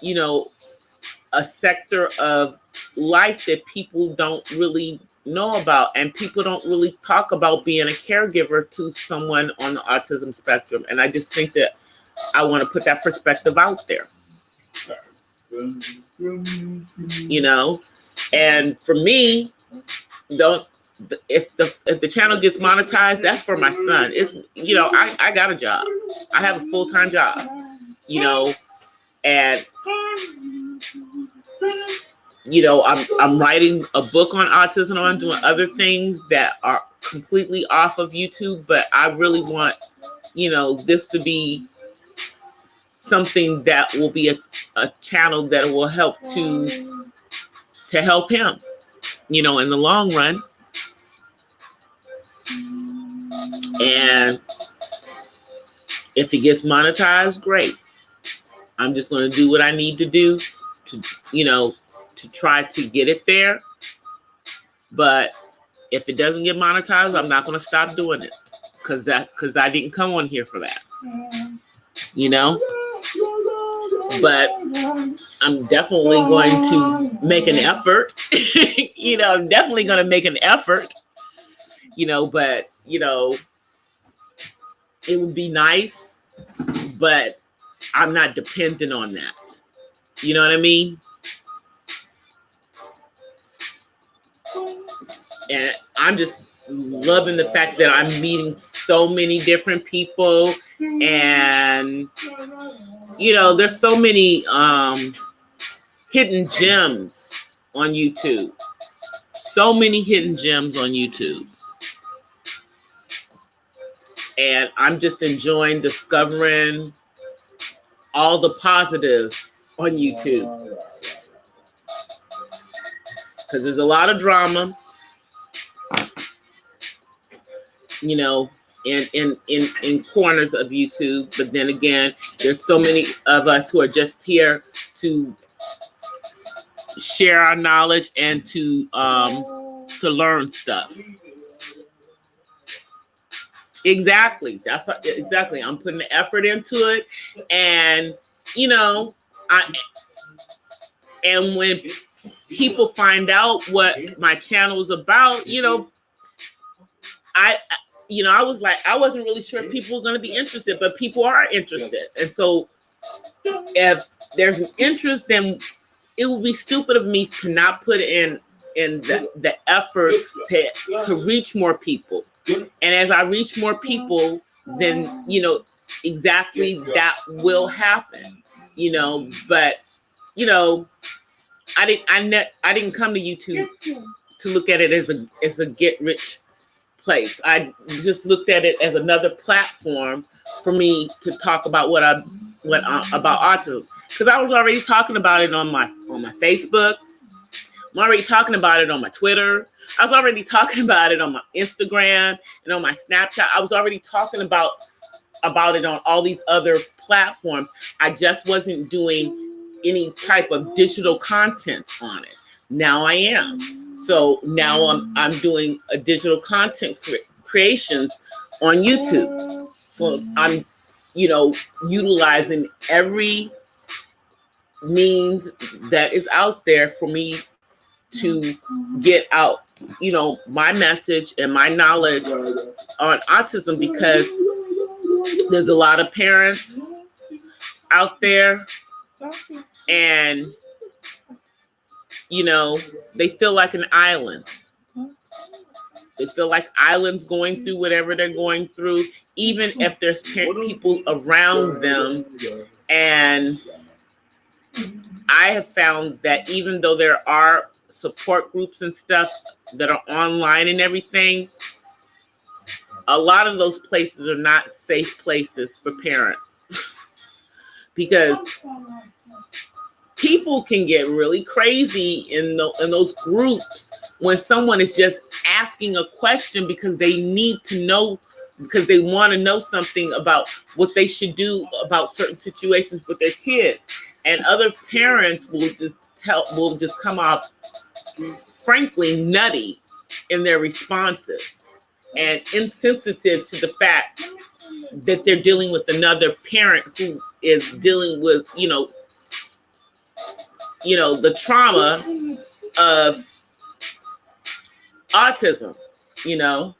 you know, a sector of life that people don't really know about, and people don't really talk about being a caregiver to someone on the autism spectrum. And I just think that I want to put that perspective out there. You know, and for me, don't if the channel gets monetized, that's for my son. It's, you know, I got a job. I have a full-time job, you know, and you know, I'm writing a book on autism. I'm doing other things that are completely off of YouTube, but I really want, you know, this to be something that will be a channel that will help to help him, you know, in the long run. And if it gets monetized, great. I'm just going to do what I need to do to, you know, to try to get it there. But if it doesn't get monetized, I'm not going to stop doing it, because I didn't come on here for that, you know. But I'm definitely going to make an effort. You know, I'm definitely going to make an effort, you know, but, you know, it would be nice, but I'm not dependent on that. You know what I mean? And I'm just loving the fact that I'm meeting so many different people, and you know, there's so many hidden gems on YouTube. So many hidden gems on YouTube. And I'm just enjoying discovering all the positive on YouTube. Because there's a lot of drama, you know, in corners of YouTube. But then again, there's so many of us who are just here to share our knowledge and to learn stuff. Exactly. That's what, exactly. I'm putting the effort into it, and you know, and when people find out what my channel is about, you know, I was like, I wasn't really sure if people were going to be interested, but people are interested, and so if there's an interest, then it would be stupid of me to not put in the effort to reach more people. And as I reach more people, then, you know, exactly that will happen, you know. But, you know, I didn't come to YouTube to look at it as a get rich place. I just looked at it as another platform for me to talk about about autism, because I was already talking about it on my Facebook. I'm already talking about it on my Twitter. I was already talking about it on my Instagram and on my Snapchat. I was already talking about it on all these other platforms. I just wasn't doing any type of digital content on it. Now I am. So now I'm doing a digital content creations on YouTube. So I'm, you know, utilizing every means that is out there for me to get out, you know, my message and my knowledge on autism, because there's a lot of parents out there, and you know, they feel like an island. They feel like islands going through whatever they're going through, even if there's people around them. And I have found that even though there are support groups and stuff that are online and everything, a lot of those places are not safe places for parents. Because people can get really crazy in those groups when someone is just asking a question because they need to know, because they want to know something about what they should do about certain situations with their kids. And other parents will just come off, frankly, nutty in their responses and insensitive to the fact that they're dealing with another parent who is dealing with, you know, the trauma of autism, you know,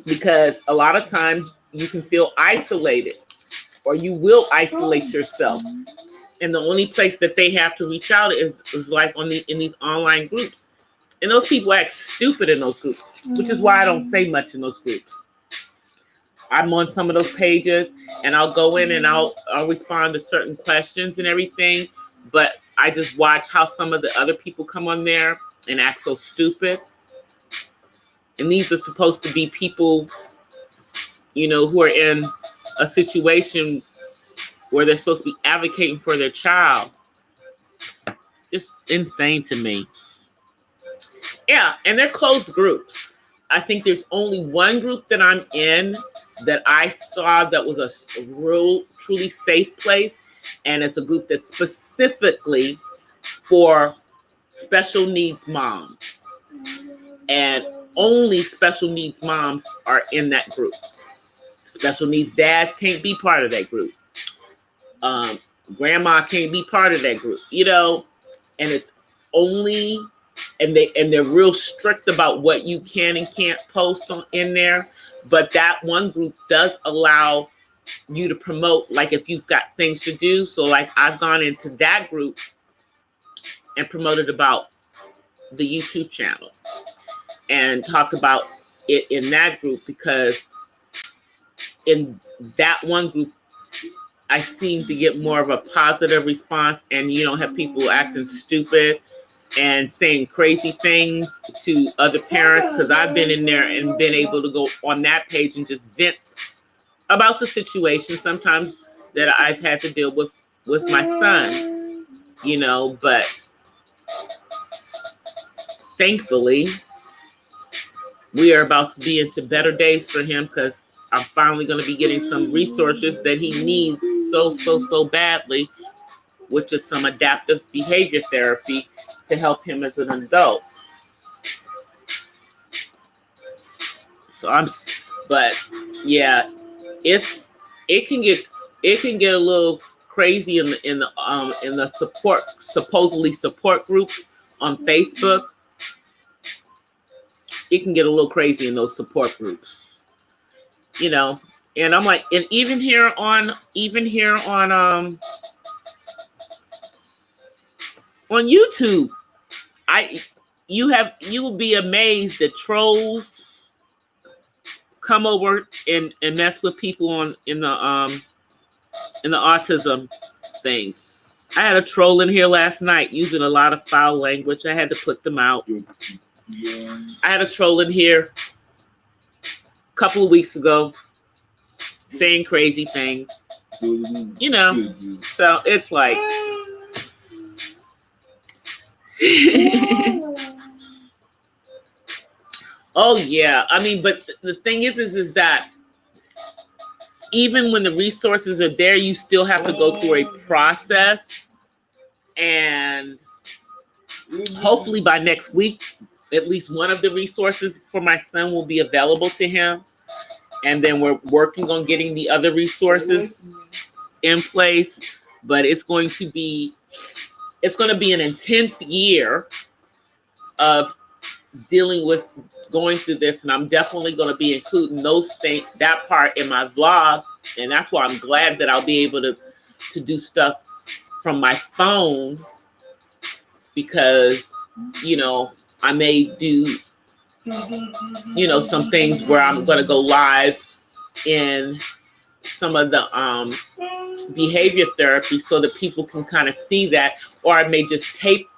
because a lot of times you can feel isolated or you will isolate yourself. And the only place that they have to reach out is like in these online groups. And those people act stupid in those groups, which is why I don't say much in those groups. I'm on some of those pages, and I'll go in and I'll respond to certain questions and everything. But I just watch how some of the other people come on there and act so stupid. And these are supposed to be people, you know, who are in a situation where they're supposed to be advocating for their child. It's insane to me. Yeah, and they're closed groups. I think there's only one group that I'm in that I saw that was a real, truly safe place. And it's a group that's specifically for special needs moms. And only special needs moms are in that group. Special needs dads can't be part of that group. Grandma can't be part of that group, you know, and it's only, and they're real strict about what you can and can't post in there. But that one group does allow you to promote, like if you've got things to do. So like I've gone into that group and promoted about the YouTube channel and talked about it in that group, because in that one group, I seem to get more of a positive response, and you don't have people acting stupid and saying crazy things to other parents, because I've been in there and been able to go on that page and just vent about the situation sometimes that I've had to deal with my son, you know. But thankfully, we are about to be into better days for him, because I'm finally going to be getting some resources that he needs so badly, which is some adaptive behavior therapy to help him as an adult. But yeah, it can get a little crazy in the supposedly support groups on Facebook. It can get a little crazy in those support groups, you know. And I'm like, and even here on YouTube, you will be amazed that trolls come over and mess with people in the autism things. I had a troll in here last night using a lot of foul language. I had to put them out. I had a troll in here a couple of weeks ago saying crazy things, you know. So it's like, oh yeah. I mean, but the thing is that even when the resources are there, you still have to go through a process. And hopefully by next week, at least one of the resources for my son will be available to him. And then we're working on getting the other resources in place. But it's going to be an intense year of dealing with going through this. And I'm definitely going to be including those things, that part in my vlog. And that's why I'm glad that I'll be able to do stuff from my phone, because, you know, I may do, you know, some things where I'm going to go live in some of the behavior therapy so that people can kind of see that, or I may just tape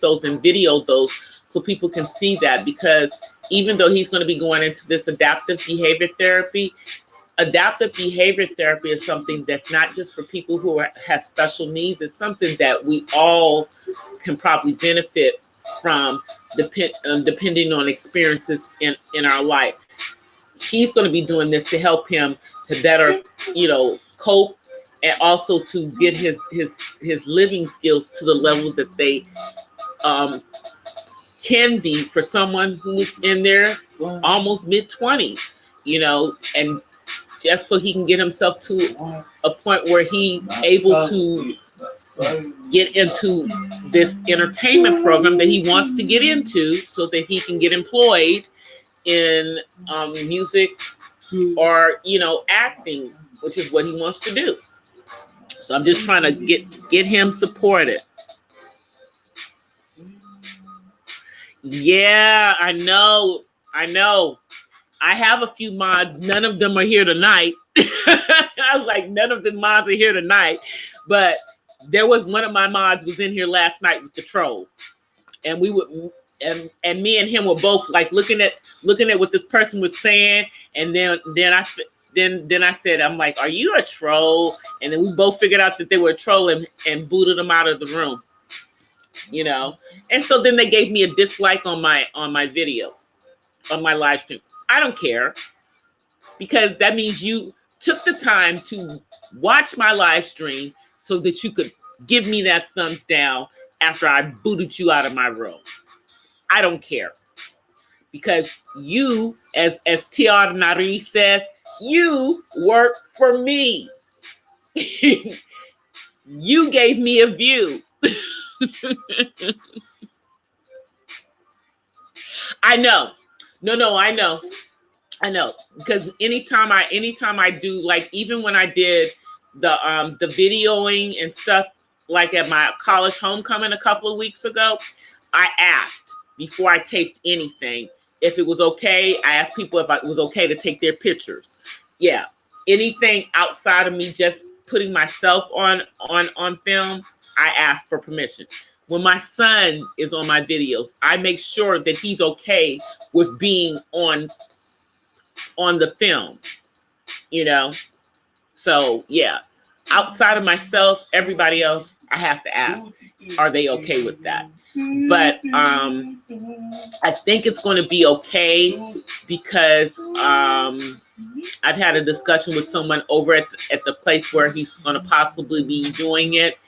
those and video those so people can see that. Because even though he's going to be going into this adaptive behavior therapy is something that's not just for people who have special needs. It's something that we all can probably benefit from, depending on experiences in our life. He's going to be doing this to help him to better, you know, cope, and also to get his living skills to the level that they can be for someone who's in their almost mid-20s, you know, and just so he can get himself to a point where he's able to get into this entertainment program that he wants to get into, so that he can get employed in music or, you know, acting which is what he wants to do. So I'm just trying to get him supported. Yeah, I know. I have a few mods. None of them are here tonight. I was like, none of the mods are here tonight. But there was one of my mods was in here last night with the troll. And we would and me and him were both like looking at what this person was saying. And then I said, I'm like, are you a troll? And then we both figured out that they were a troll and booted them out of the room. You know, and so then they gave me a dislike on my video, on my live stream. I don't care, because that means you took the time to watch my live stream so that you could give me that thumbs down after I booted you out of my room. I don't care, because you, as Tiara Nari says, you work for me. You gave me a view. I know. No, I know. Because anytime I do, like, even when I did the videoing and stuff, like at my college homecoming a couple of weeks ago, I asked before I taped anything if it was okay. I asked people if it was okay to take their pictures. Yeah, anything outside of me just putting myself on film, I ask for permission. When my son is on my videos, I make sure that he's okay with being on the film, you know? So yeah, outside of myself, everybody else, I have to ask, are they okay with that? But I think it's going to be okay, because I've had a discussion with someone over at the place where he's going to possibly be doing it,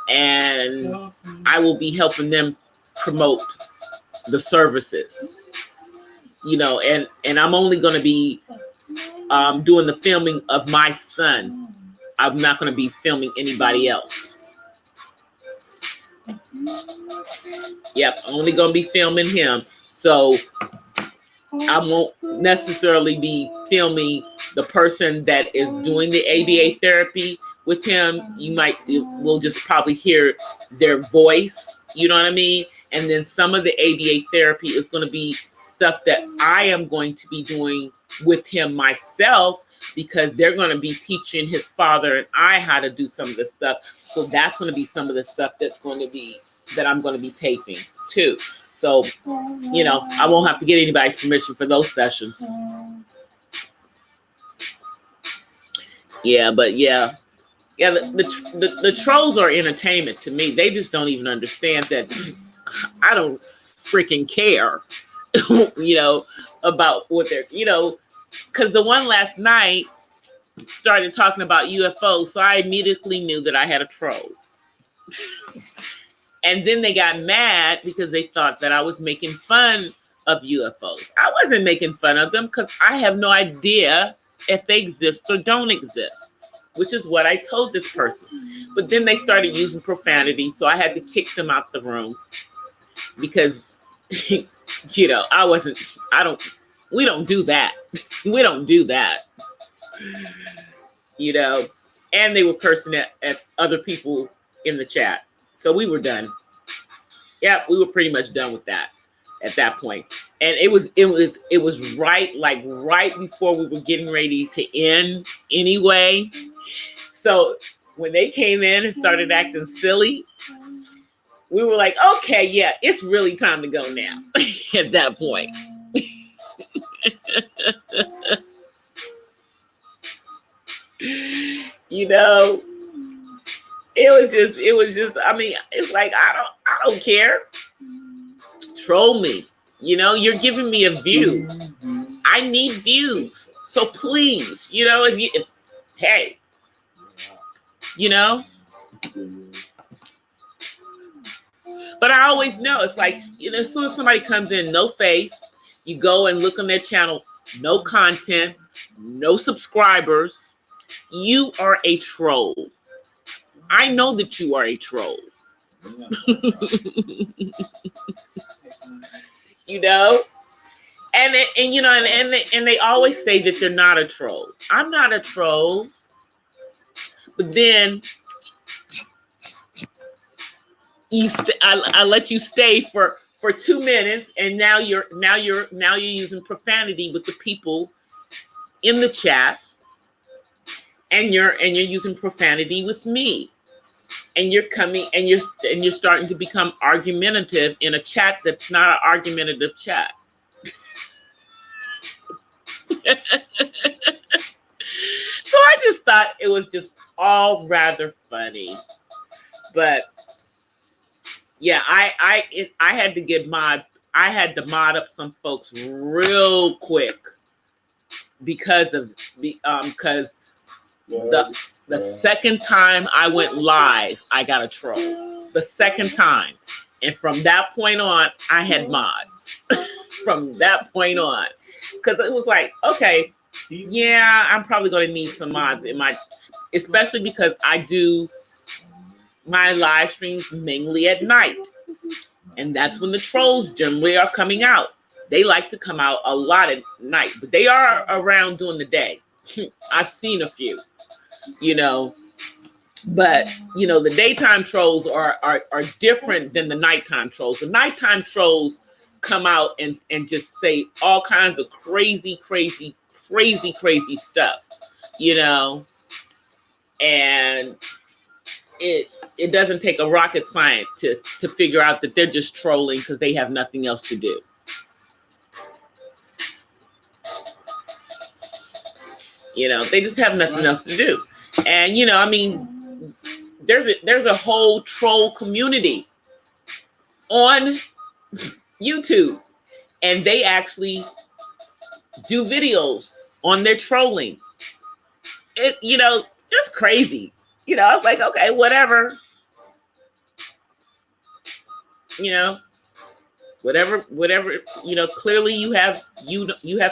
and I will be helping them promote the services, you know, and I'm only going to be doing the filming of my son. I'm not going to be filming anybody else. Yep, only going to be filming him. So I won't necessarily be filming the person that is doing the ABA therapy with him. We'll just probably hear their voice, you know what I mean? And then some of the ABA therapy is going to be stuff that I am going to be doing with him myself, because they're going to be teaching his father and I how to do some of this stuff. So that's going to be some of the stuff that I'm going to be taping too. So, you know, I won't have to get anybody's permission for those sessions. Yeah, but yeah, the trolls are entertainment to me. They just don't even understand that I don't freaking care, you know, about what they're, you know, because the one last night started talking about UFOs, so I immediately knew that I had a troll. And then they got mad because they thought that I was making fun of UFOs. I wasn't making fun of them, because I have no idea if they exist or don't exist, which is what I told this person. But then they started using profanity, so I had to kick them out the room, because, you know, we don't do that. We don't do that. You know, and they were cursing at other people in the chat. So we were done. Yeah, we were pretty much done with that at that point. And it was right before we were getting ready to end anyway. So when they came in and started acting silly, we were like, okay, yeah, it's really time to go now at that point. You know, it was just, I mean, it's like, I don't care. Troll me. You know, you're giving me a view. I need views. So please, you know, hey, you know. But I always know, it's like, you know, as soon as somebody comes in, no face, you go and look on their channel, no content, no subscribers, you are a troll. I know that you are a troll. You know? And you know, and they always say that you're not a troll. I'm not a troll. But then I let you stay for 2 minutes, and now you're using profanity with the people in the chat, and you're using profanity with me, and you're coming and you're starting to become argumentative in a chat that's not an argumentative chat. So I just thought it was just all rather funny. But yeah, I had to get I had to mod up some folks real quick because the second time I went live, I got a troll. The second time. And from that point on, I had mods. From that point on. Because it was like, okay, yeah, I'm probably going to need some mods in my, especially because I do my live streams mainly at night. And that's when the trolls generally are coming out. They like to come out a lot at night, but they are around during the day. I've seen a few, you know, but you know, the daytime trolls are different than the nighttime trolls. The nighttime trolls come out and just say all kinds of crazy stuff, you know, and it doesn't take a rocket scientist to figure out that they're just trolling because they have nothing else to do. You know, they just have nothing else to do. And, you know, I mean, there's a whole troll community on YouTube, and they actually do videos on their trolling. It, you know, just crazy. You know, I was like, okay, whatever. You know, whatever, you know, clearly you have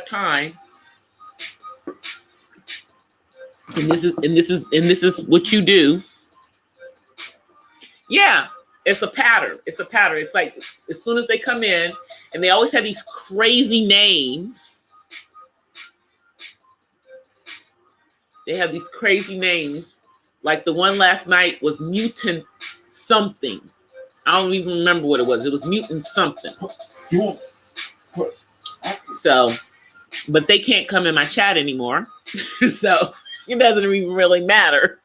time. And this is what you do. Yeah, it's a pattern. It's a pattern. It's like as soon as they come in, and they always have these crazy names. They have these crazy names. Like the one last night was Mutant something. I don't even remember what it was. It was Mutant something. So, but they can't come in my chat anymore. So it doesn't even really matter.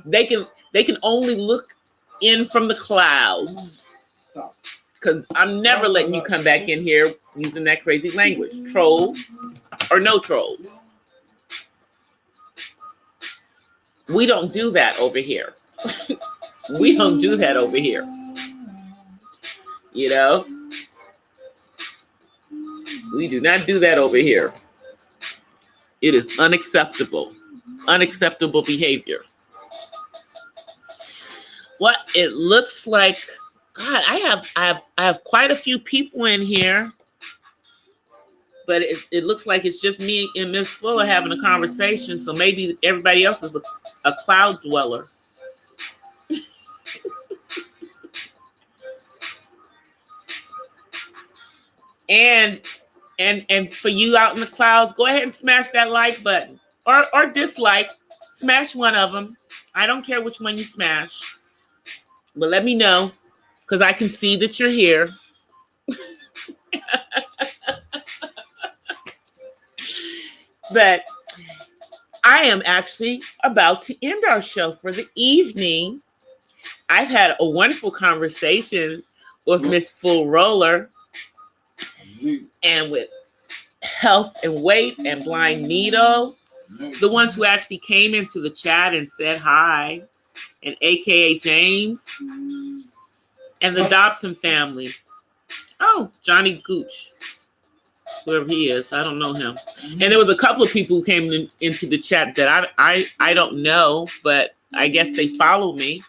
They can only look in from the clouds. Because I'm never letting you come back in here using that crazy language. Troll or no troll. We don't do that over here. We don't do that over here. You know? We do not do that over here. It is unacceptable. Unacceptable behavior. What it looks like, God, I have quite a few people in here. But it looks like it's just me and Miss Fuller having a conversation. So maybe everybody else is a cloud dweller. And for you out in the clouds, go ahead and smash that like button or dislike. Smash one of them. I don't care which one you smash. But let me know because I can see that you're here. But I am actually about to end our show for the evening. I've had a wonderful conversation with Miss Full Roller and with Health and Weight and Blind Needle, the ones who actually came into the chat and said hi, and AKA James, and the Dobson family. Oh, Johnny Gooch. Whoever he is, I don't know him. And there was a couple of people who came into the chat that I don't know, but I guess they follow me.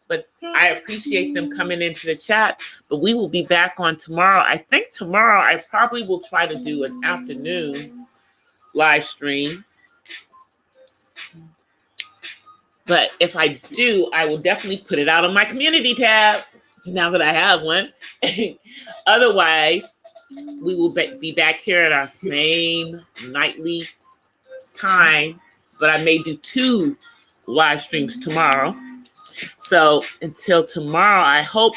But I appreciate them coming into the chat. But we will be back on tomorrow. I think tomorrow I probably will try to do an afternoon live stream. But if I do, I will definitely put it out on my community tab now that I have one. Otherwise, we will be back here at our same nightly time but I may do 2 live streams tomorrow. So until tomorrow, I hope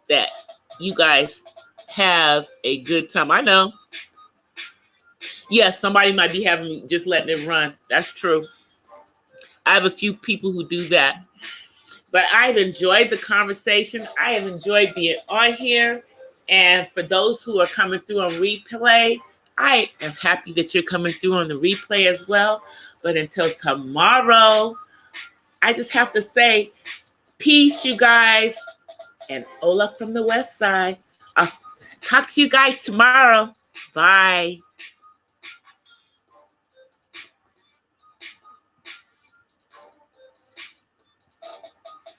that you guys have a good time. I know. Yes, somebody might be having just letting it run. That's true. I have a few people who do that. But I've enjoyed the conversation. I have enjoyed being on here. And for those who are coming through on replay, I am happy that you're coming through on the replay as well. But until tomorrow, I just have to say, peace, you guys. And Ola from the West Side. I'll talk to you guys tomorrow. Bye.